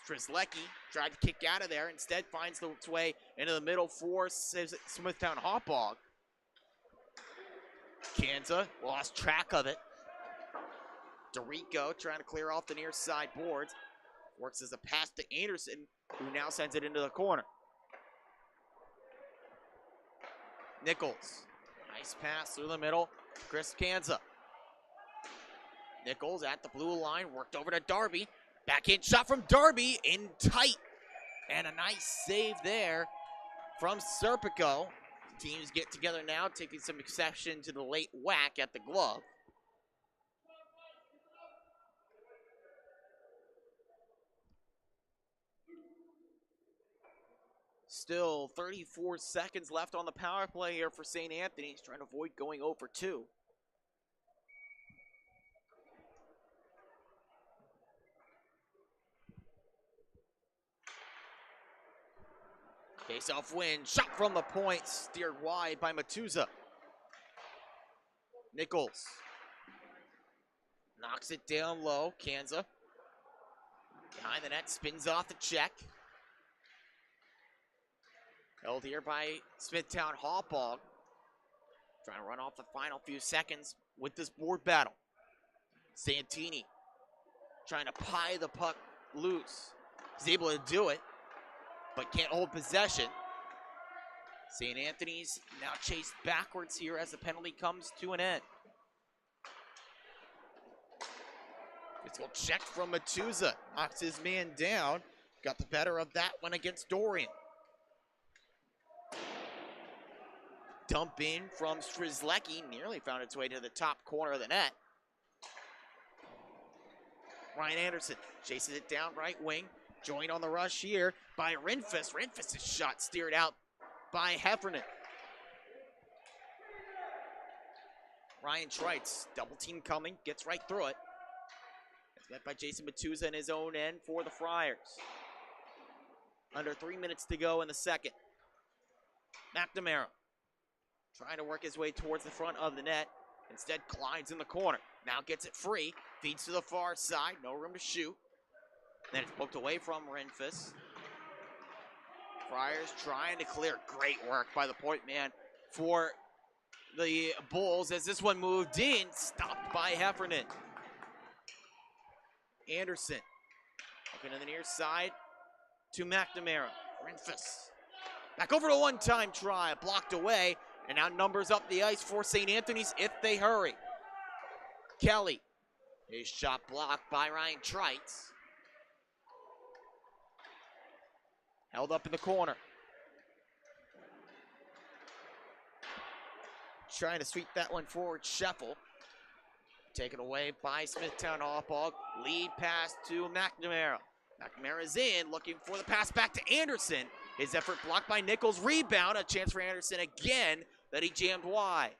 Strzelecki tried to kick out of there. Instead finds its way into the middle for Smithtown Hauppauge. Kanza lost track of it. DeRico trying to clear off the near side boards. Works as a pass to Anderson, who now sends it into the corner. Nichols. Nice pass through the middle. Chris Kanza. Nichols at the blue line, worked over to Darby. Backhand shot from Darby, in tight. And a nice save there from Serpico. Teams get together now, taking some exception to the late whack at the glove. Still 34 seconds left on the power play here for St. Anthony's, trying to avoid going 0 for 2. Face-off win, shot from the point, steered wide by Matuza. Nichols knocks it down low. Kanza behind the net, spins off the check. Held here by Smithtown Hauppauge. Trying to run off the final few seconds with this board battle. Santini trying to pie the puck loose. He's able to do it, but can't hold possession. St. Anthony's now chased backwards here as the penalty comes to an end. It's a check from Matuza. Knocks his man down. Got the better of that one against Dorian. Dump in from Strzelecki. Nearly found its way to the top corner of the net. Ryan Anderson chases it down right wing. Joined on the rush here by Renfus. Renfus' shot steered out by Heffernan. Ryan Trites, double team coming, gets right through it. It's met by Jason Matuza in his own end for the Friars. Under 3 minutes to go in the second. McNamara trying to work his way towards the front of the net. Instead, glides in the corner. Now gets it free. Feeds to the far side. No room to shoot. Then it's poked away from Renfus. Friars trying to clear. Great work by the point man for the Bulls as this one moved in. Stopped by Heffernan. Anderson up into the near side to McNamara. Renfus back over to one-time try. Blocked away. And now numbers up the ice for St. Anthony's if they hurry. Kelly. His shot blocked by Ryan Trites. Held up in the corner. Trying to sweep that one forward, Scheffel. Taken away by Smithtown Hauppauge. Lead pass to McNamara. McNamara's in, looking for the pass back to Anderson. His effort blocked by Nichols. Rebound, a chance for Anderson again that he jammed wide.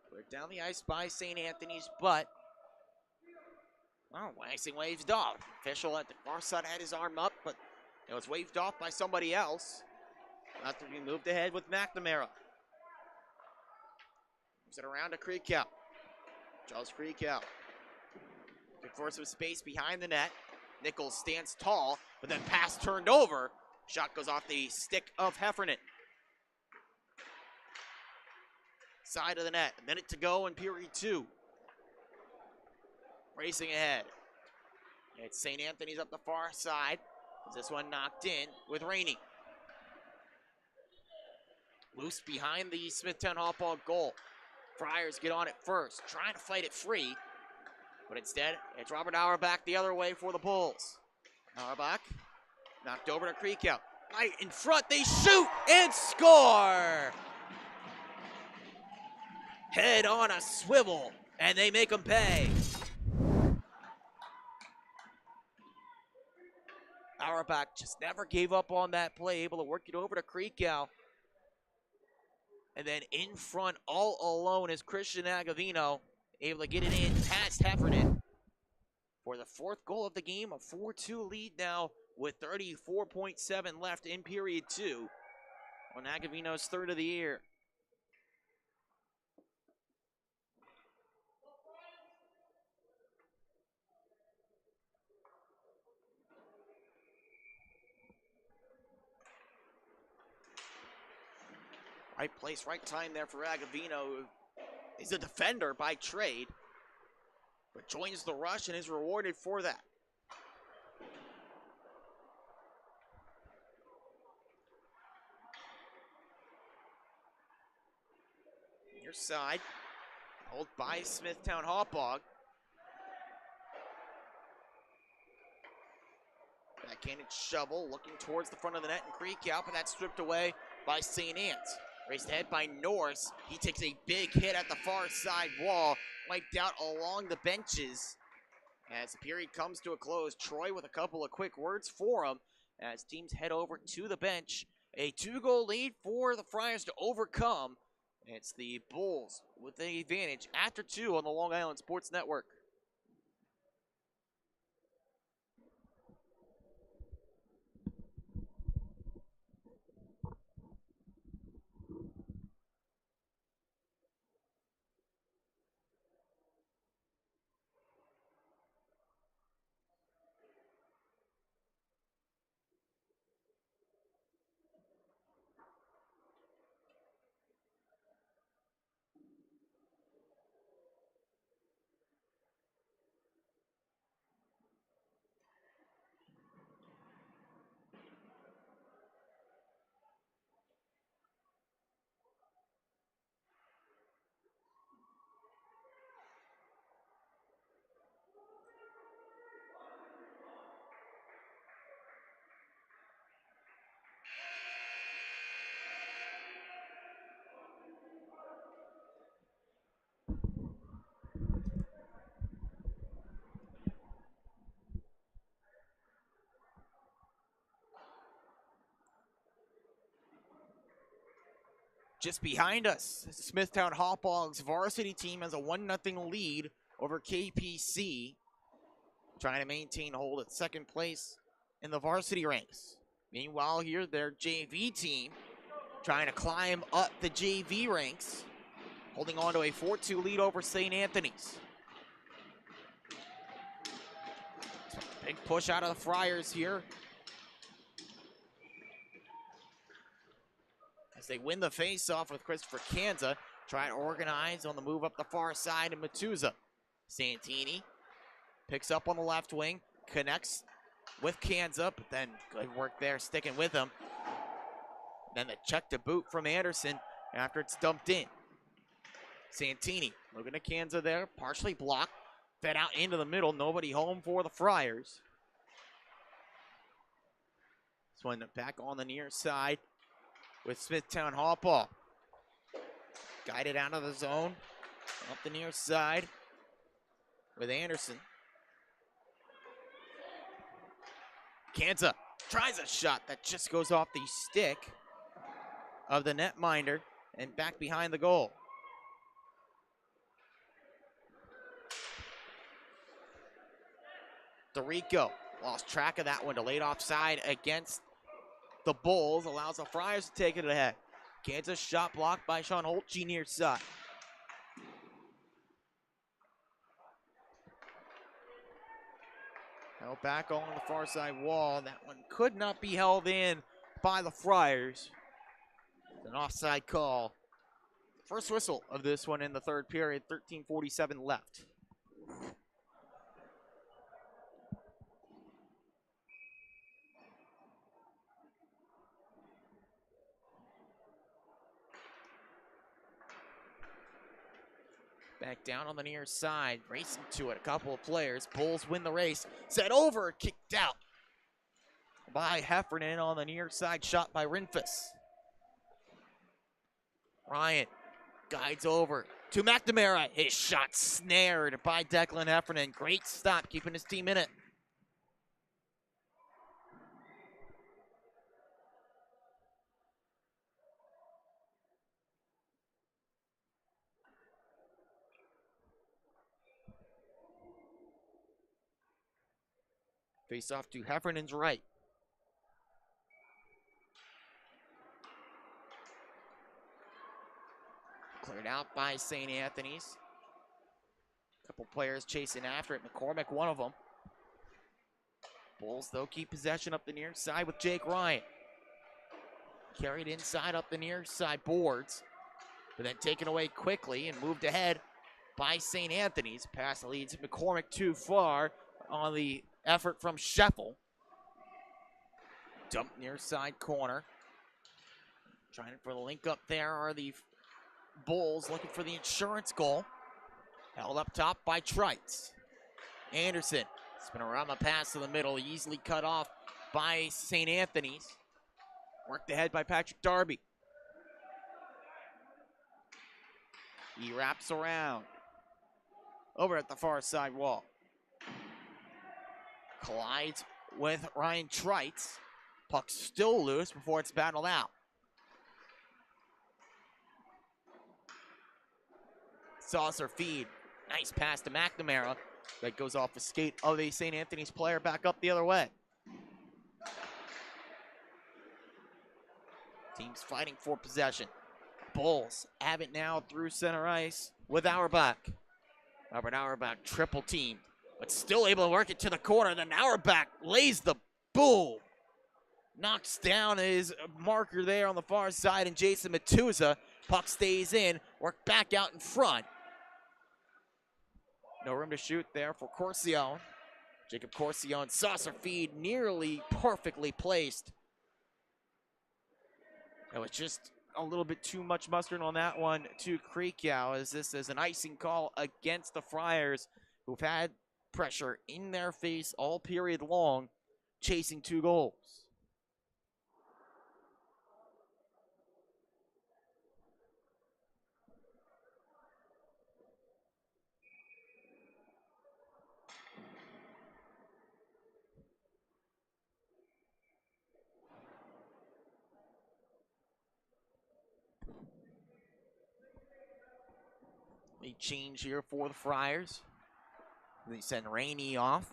Cleared down the ice by St. Anthony's, but Lansing waved off. Official at the far side had his arm up, but it was waved off by somebody else. After we moved ahead with McNamara. Moves it around to Creekout. Charles Creekout. Looking for some space behind the net. Nichols stands tall, but then pass turned over. Shot goes off the stick of Heffernan. Side of the net. A minute to go in period 2. Racing ahead. It's St. Anthony's up the far side. This one knocked in with Rainey. Loose behind the Smithtown Hauppauge goal. Friars get on it first, trying to fight it free. But instead, it's Robert Auerbach the other way for the Bulls. Auerbach knocked over to Creekout. right in front. They shoot and score. Head on a swivel, and they make them pay. Auerbach just never gave up on that play, able to work it over to Creekow. And then in front, all alone, is Christian Agavino, able to get it in past Heffernan for the fourth goal of the game. A 4-2 lead now with 34.7 left in period 2 on Agavino's third of the year. Right place, right time there for Agavino. He's a defender by trade, but joins the rush and is rewarded for that. Near side, held by Smithtown Hauppauge. Backhanded shovel, looking towards the front of the net and Creekow, but that's stripped away by St. Anne's. Raced ahead by Norris. He takes a big hit at the far side wall, wiped out along the benches. As the period comes to a close, Troy with a couple of quick words for him as teams head over to the bench. A 2-goal lead for the Friars to overcome. It's the Bulls with the advantage after 2 on the Long Island Sports Network. Just behind us, Smithtown Hauppauge's varsity team has a 1-0 lead over KPC, trying to maintain hold at second place in the varsity ranks. Meanwhile, here, their JV team trying to climb up the JV ranks, holding on to a 4-2 lead over St. Anthony's. Big push out of the Friars here, as they win the face-off with Christopher Kanza, trying to organize on the move up the far side, and Matuza. Santini picks up on the left wing, connects with Kanza, but then good work there, sticking with him. Then the check to boot from Anderson after it's dumped in. Santini looking at Kanza there, partially blocked, fed out into the middle, nobody home for the Friars. This one back on the near side with Smithtown Hauppauge. Guided out of the zone, up the near side with Anderson. Kanza tries a shot that just goes off the stick of the netminder and back behind the goal. DeRico lost track of that one, delayed offside against the Bulls, allows the Friars to take it ahead. Kansas shot blocked by Sean Holtge near side. Held back on the far side wall. That one could not be held in by the Friars. An offside call. First whistle of this one in the third period, 13:47 left. Back down on the near side, racing to it, a couple of players. Bulls win the race, set over, kicked out by Heffernan on the near side shot by Rinfus. Ryan guides over to McNamara. His shot snared by Declan Heffernan. Great stop, keeping his team in it. Face off to Heffernan's right. Cleared out by St. Anthony's. Couple players chasing after it. McCormick, one of them. Bulls, though, keep possession up the near side with Jake Ryan. Carried inside up the near side boards, but then taken away quickly and moved ahead by St. Anthony's. Pass leads McCormick too far on the effort from Scheffel. Dump near side corner. Trying for the link up there are the Bulls looking for the insurance goal. Held up top by Trites. Anderson, spin around the pass to the middle, easily cut off by St. Anthony's. Worked ahead by Patrick Darby. He wraps around. Over at the far side wall. Collides with Ryan Trites. Puck still loose before it's battled out. Saucer feed. Nice pass to McNamara. That goes off the skate of a St. Anthony's player back up the other way. Teams fighting for possession. Bulls have it now through center ice with Auerbach. Robert Auerbach triple teamed, but still able to work it to the corner. Then Auerbach lays the boom. Knocks down his marker there on the far side, and Jason Matuza. Puck stays in, work back out in front. No room to shoot there for Corcione. Jacob Corcione, saucer feed, nearly perfectly placed. It was just a little bit too much mustard on that one to Kreekau, as this is an icing call against the Friars, who've had pressure in their face all period long, chasing 2 goals. A change here for the Friars. They send Rainey off.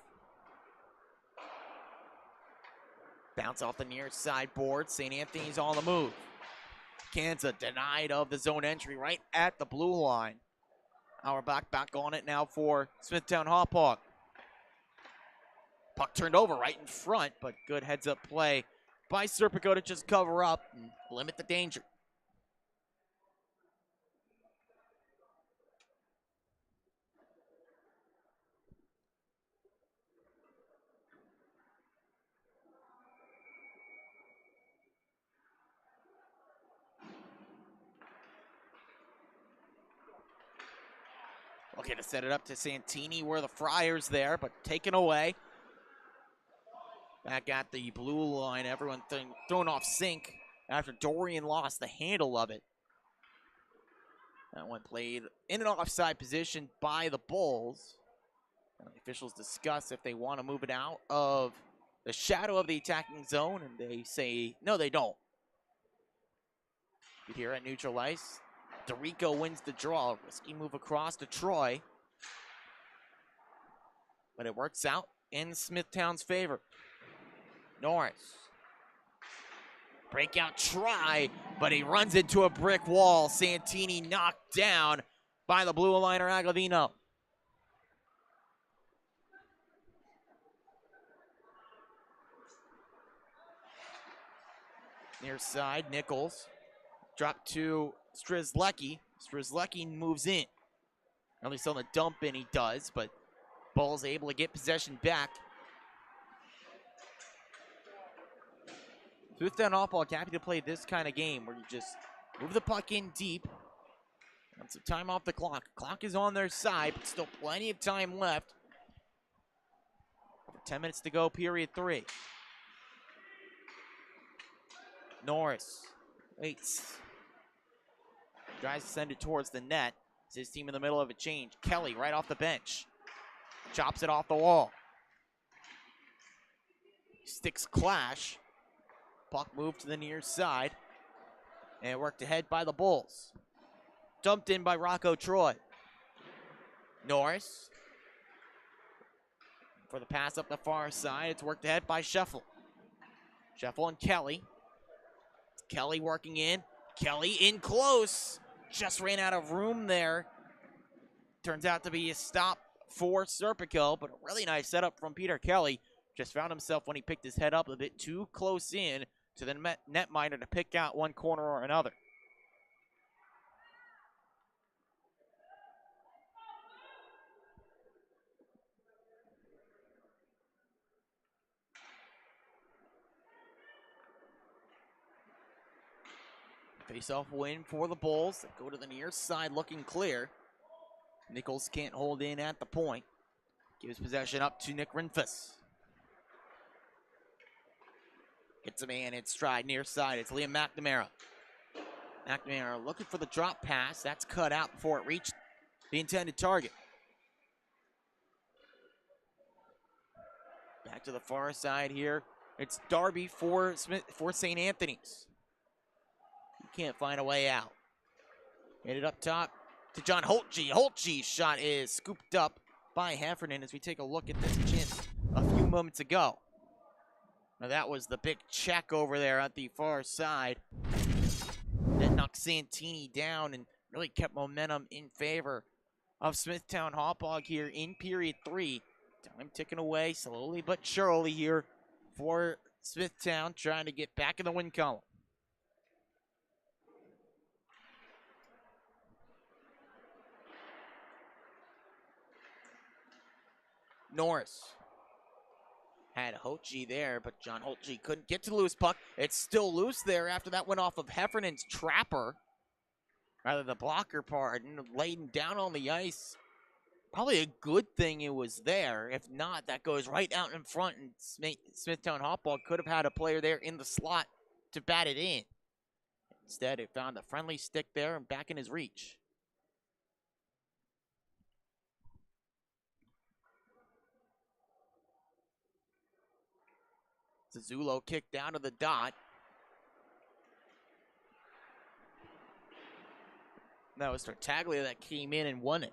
Bounce off the near side board. St. Anthony's on the move. Kansas denied of the zone entry right at the blue line. Auerbach back on it now for Smithtown Hauppauge. Puck turned over right in front, but good heads-up play by Serpico to just cover up and limit the danger. Okay, to set it up to Santini, where the Friars there, but taken away. Back at the blue line, everyone thrown off sync after Dorian lost the handle of it. That one played in an offside position by the Bulls. And the officials discuss if they want to move it out of the shadow of the attacking zone, and they say, no, they don't. Here at neutral ice, DeRico wins the draw. Risky move across to Troy. But it works out in Smithtown's favor. Norris. Breakout try, but he runs into a brick wall. Santini knocked down by the blue liner Aglavino. Near side, Nichols. Drop to Strzelecki. Strzelecki moves in. At least on the dump in he does, but Ball's able to get possession back. Smithtown Hauppauge happy to play this kind of game where you just move the puck in deep. And some time off the clock. Clock is on their side, but still plenty of time left. 10 minutes to go, period 3. Norris waits. Tries to send it towards the net. It's his team in the middle of a change. Kelly right off the bench. Chops it off the wall. Sticks clash. Puck moved to the near side. And worked ahead by the Bulls. Dumped in by Rocco Troy. Norris. For the pass up the far side. It's worked ahead by Scheffel. Scheffel and Kelly. Kelly working in. Kelly in close. Just ran out of room there. Turns out to be a stop for Serpico, but a really nice setup from Peter Kelly. Just found himself when he picked his head up a bit too close in to the netminder to pick out one corner or another. Face-off win for the Bulls. They go to the near side looking clear. Nichols can't hold in at the point. Gives possession up to Nick Rinfus. Gets a man in stride near side. It's Liam McNamara. McNamara looking for the drop pass. That's cut out before it reached the intended target. Back to the far side here. It's Darby for St. Anthony's. He can't find a way out. Hit it up top to John Holtge. Holtge's shot is scooped up by Heffernan as we take a look at this chance a few moments ago. Now that was the big check over there at the far side. That knocked Santini down and really kept momentum in favor of Smithtown Hauppauge here in period 3. Time ticking away slowly but surely here for Smithtown, trying to get back in the win column. Norris had Holtge there, but John Holtge couldn't get to the loose puck. It's still loose there after that went off of Heffernan's trapper. Rather, the blocker part, and laid down on the ice. Probably a good thing it was there. If not, that goes right out in front, and Smithtown Hauppauge could have had a player there in the slot to bat it in. Instead, it found a friendly stick there and back in his reach. Zazzulo kicked down to the dot. That was Tartaglia that came in and won it.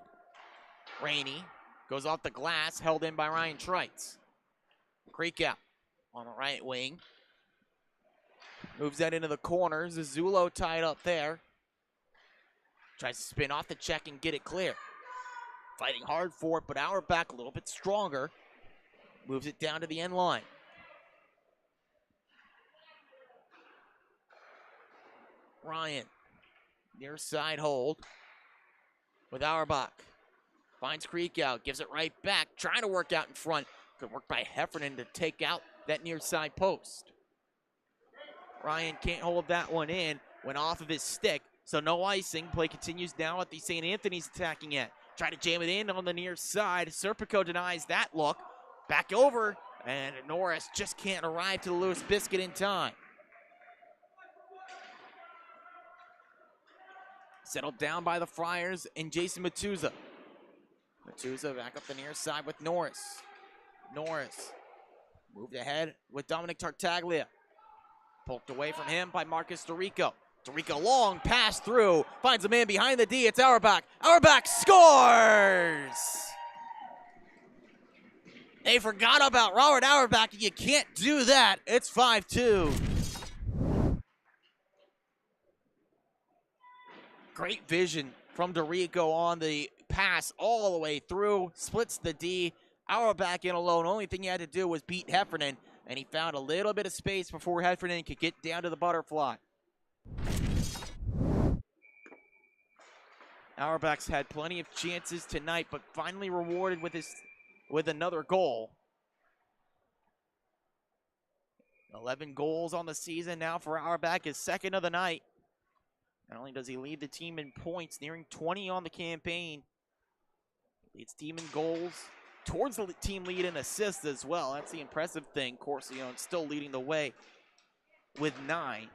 Rainey goes off the glass, held in by Ryan Treitz. Creek out on the right wing. Moves that into the corner. Zazzulo tied up there. Tries to spin off the check and get it clear. Fighting hard for it, but Auerbach a little bit stronger. Moves it down to the end line. Ryan, near side hold with Auerbach. Finds Creek out, gives it right back, trying to work out in front. Good work by Heffernan to take out that near side post. Ryan can't hold that one in, went off of his stick, so no icing. Play continues now at the St. Anthony's attacking end. Try to jam it in on the near side. Serpico denies that look. Back over, and Norris just can't arrive to the Lewis Biscuit in time. Settled down by the Friars and Jason Matuza. Matuza back up the near side with Norris. Norris moved ahead with Dominic Tartaglia. Poked away from him by Marcus Dorico. Dorico long pass through. Finds a man behind the D. It's Auerbach. Auerbach scores! They forgot about Robert Auerbach. You can't do that. It's 5-2. Great vision from Dorico on the pass all the way through. Splits the D. Auerbach in alone. Only thing he had to do was beat Heffernan, and he found a little bit of space before Heffernan could get down to the butterfly. Auerbach's had plenty of chances tonight, but finally rewarded with another goal. 11 goals on the season now for Auerbach, his second of the night. Not only does he lead the team in points, nearing 20 on the campaign, leads team in goals, towards the team lead in assists as well. That's the impressive thing. Corsione still leading the way with 9.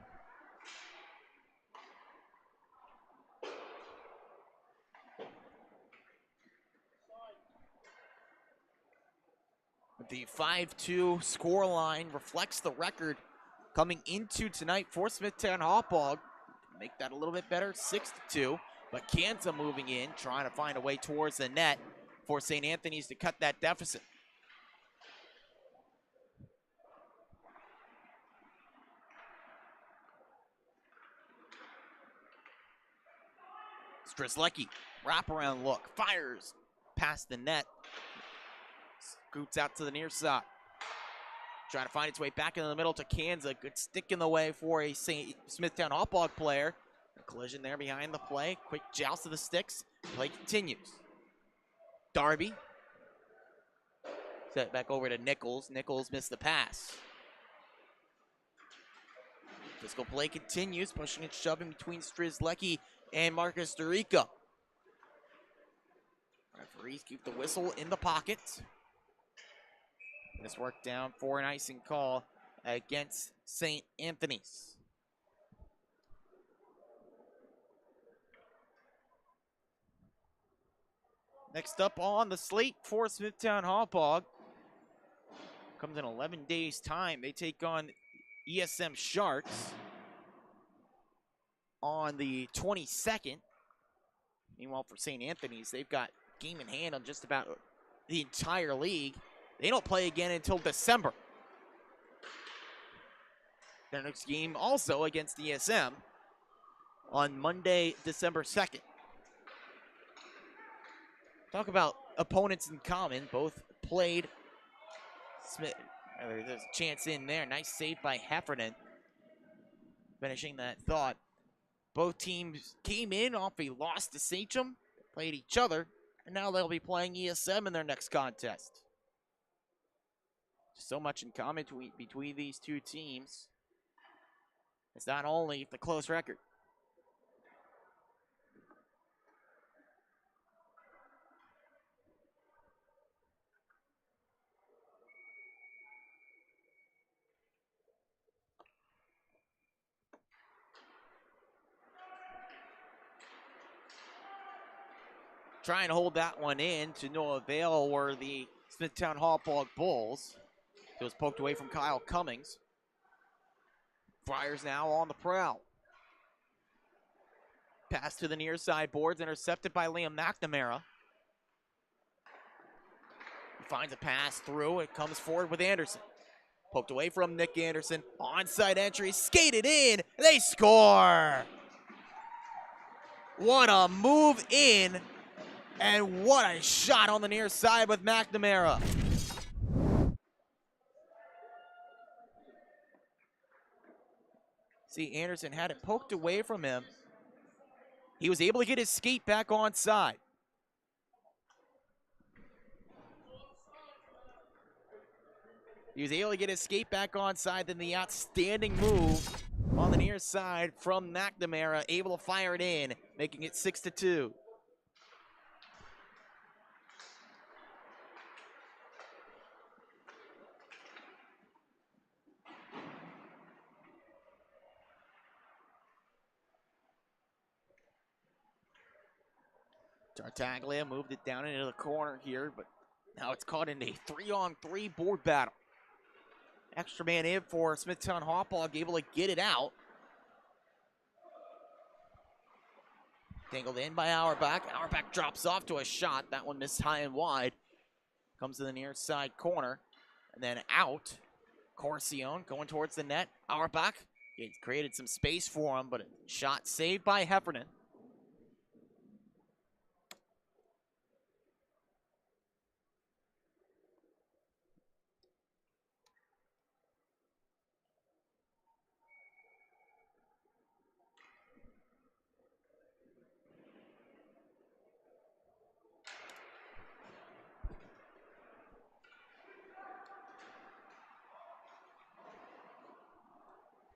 The 5-2 scoreline reflects the record coming into tonight for Smithtown Hauppauge. Make that a little bit better, 6-2. But Kansas moving in, trying to find a way towards the net for St. Anthony's to cut that deficit. Strzelecki, wraparound look, fires past the net. Scoots out to the near side. Trying to find its way back into the middle to Kansas. Good stick in the way for a Smithtown Hauppauge player. A collision there behind the play. Quick joust of the sticks. Play continues. Darby. Set back over to Nichols. Nichols missed the pass. Physical play continues. Pushing and shoving between Strzelecki and Marcus Dorico. Referees keep the whistle in the pocket. This worked down for an icing call against St. Anthony's. Next up on the slate for Smithtown Hauppauge. Comes in 11 days' time. They take on ESM Sharks on the 22nd. Meanwhile, for St. Anthony's, they've got game in hand on just about the entire league. They don't play again until December. Their next game also against ESM on Monday, December 2nd. Talk about opponents in common. Both played. Smith, there's a chance in there. Nice save by Heffernan. Finishing that thought. Both teams came in off a loss to Sachem, played each other, and now they'll be playing ESM in their next contest. So much in common between these two teams. It's not only the close record. Trying to hold that one in to no avail were the Smithtown Hauppauge Bulls. It was poked away from Kyle Cummings. Friars now on the prowl. Pass to the near side boards, intercepted by Liam McNamara. He finds a pass through. It comes forward with Anderson. Poked away from Nick Anderson. Onside entry, skated in. They score! What a move in, and what a shot on the near side with McNamara. See, Anderson had it poked away from him. He was able to get his skate back onside. He was able to get his skate back onside, then the outstanding move on the near side from McNamara, able to fire it in, making it 6-2. Tartaglia moved it down into the corner here, but now it's caught in a 3-on-3 board battle. Extra man in for Smithtown Hauppauge, able to get it out. Dangled in by Auerbach. Auerbach drops off to a shot. That one missed high and wide. Comes to the near side corner. And then out. Corcione going towards the net. Auerbach, it created some space for him, but a shot saved by Heffernan.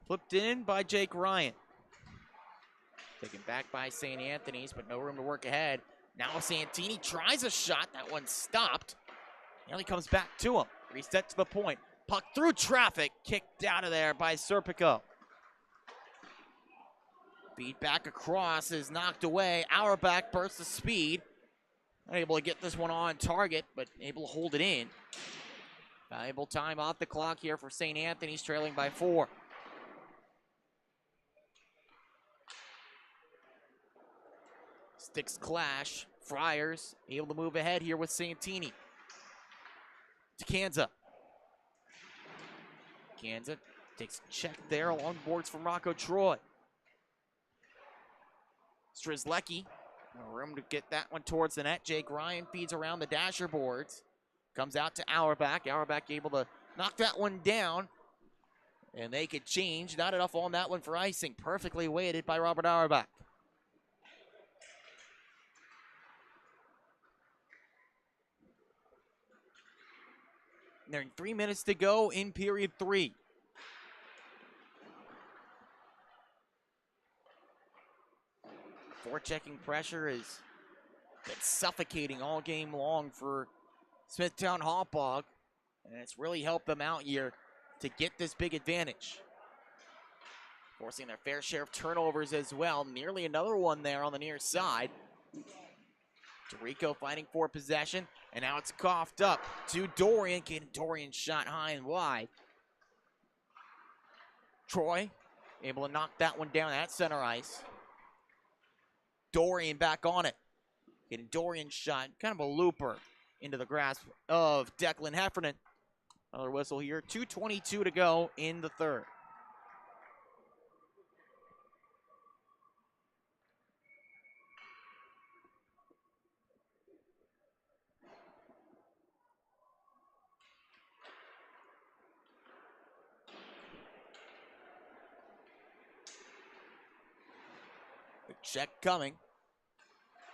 Flipped in by Jake Ryan. Taken back by St. Anthony's, but no room to work ahead. Now Santini tries a shot. That one stopped. Nearly comes back to him. Reset to the point. Puck through traffic. Kicked out of there by Serpico. Beat back across is knocked away. Auerbach bursts of speed. Not able to get this one on target, but able to hold it in. Valuable time off the clock here for St. Anthony's, trailing by 4. Sticks clash. Friars able to move ahead here with Santini. To Kanza. Kanza takes a check there along boards from Rocco Troy. Strzelecki, room to get that one towards the net. Jake Ryan feeds around the dasher boards. Comes out to Auerbach. Auerbach able to knock that one down. And they could change. Not enough on that one for icing. Perfectly weighted by Robert Auerbach. There 3 minutes to go in period 3. Forechecking pressure is been suffocating all game long for Smithtown Hauppauge, and it's really helped them out here to get this big advantage. Forcing their fair share of turnovers as well. Nearly another one there on the near side. Tirico fighting for possession, and now it's coughed up to Dorian. Dorian shot high and wide. Troy able to knock that one down at center ice. Dorian back on it. Getting Dorian's shot, kind of a looper into the grasp of Declan Heffernan. Another whistle here. 2:22 to go in the third. The check coming.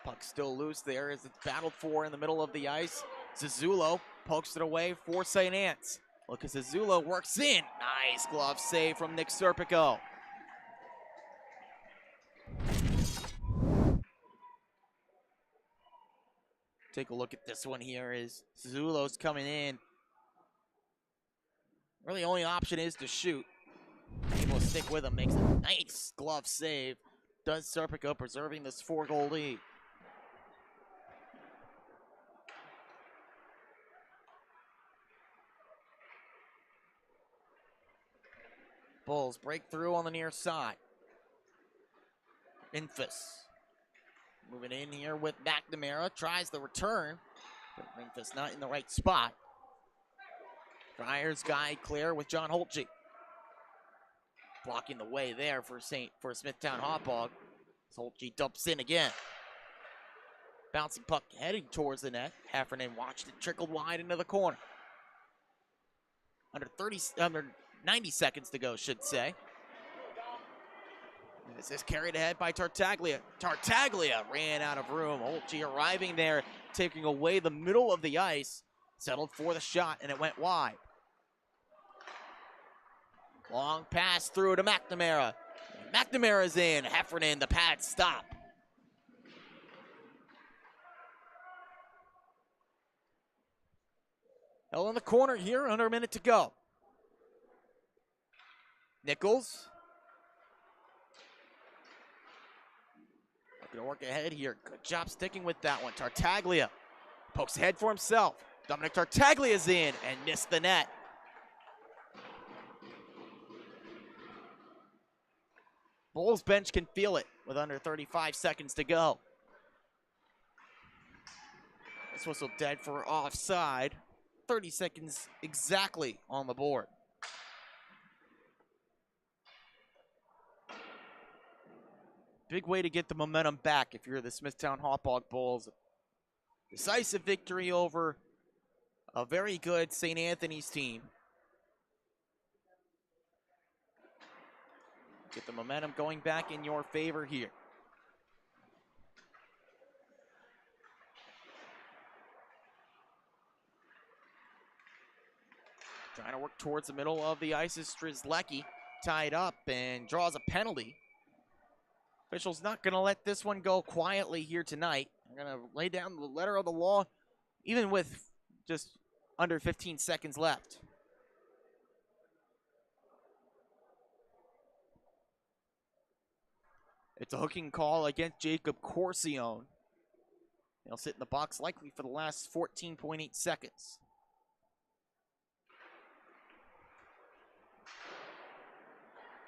Puck still loose there as it's battled for in the middle of the ice. Zazzulo pokes it away for St. Anne's. Look as Zazzulo works in. Nice glove save from Nick Serpico. Take a look at this one here as Zazzulo's coming in. Really only option is to shoot. Able to stick with him, makes a nice glove save. Does Serpico, preserving this 4-goal lead. Bulls break through on the near side. Infus moving in here with McNamara. Tries the return, but Infus not in the right spot. Friars guy clear with John Holtge. Blocking the way there for Smithtown Hauppauge. Holtge dumps in again. Bouncing puck heading towards the net. Heffernan watched it trickle wide into the corner. Under 90 seconds to go, should say. And this is carried ahead by Tartaglia. Tartaglia ran out of room. Holtge arriving there, taking away the middle of the ice. Settled for the shot, and it went wide. Long pass through to McNamara. McNamara's in. Heffernan, the pad stop. Hell in the corner here, under a minute to go. Nichols. Gonna work ahead here. Good job sticking with that one. Tartaglia pokes ahead for himself. Dominic Tartaglia's in and missed the net. Bulls bench can feel it with under 35 seconds to go. This whistle dead for offside. 30 seconds exactly on the board. Big way to get the momentum back if you're the Smithtown Hauppauge Bulls. Decisive victory over a very good St. Anthony's team. Get the momentum going back in your favor here. Trying to work towards the middle of the ice is Strzelecki, tied up and draws a penalty. Officials not going to let this one go quietly here tonight. They're going to lay down the letter of the law, even with just under 15 seconds left. It's a hooking call against Jacob Corsione. He'll sit in the box likely for the last 14.8 seconds.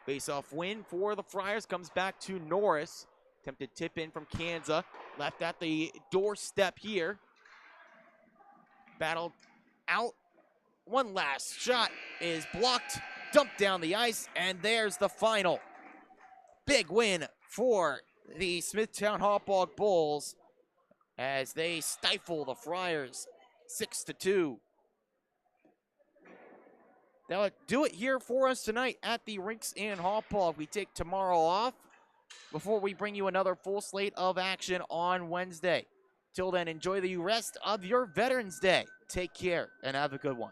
Face-off win for the Friars comes back to Norris. Attempted tip in from Kanza. Left at the doorstep here. Battled out. One last shot is blocked. Dumped down the ice. And there's the final. Big win for the Smithtown Hauppauge Bulls as they stifle the Friars 6-2. That'll do it here for us tonight at the rinks in Hauppauge. We take tomorrow off before we bring you another full slate of action on Wednesday. Till then, enjoy the rest of your Veterans Day. Take care and have a good one.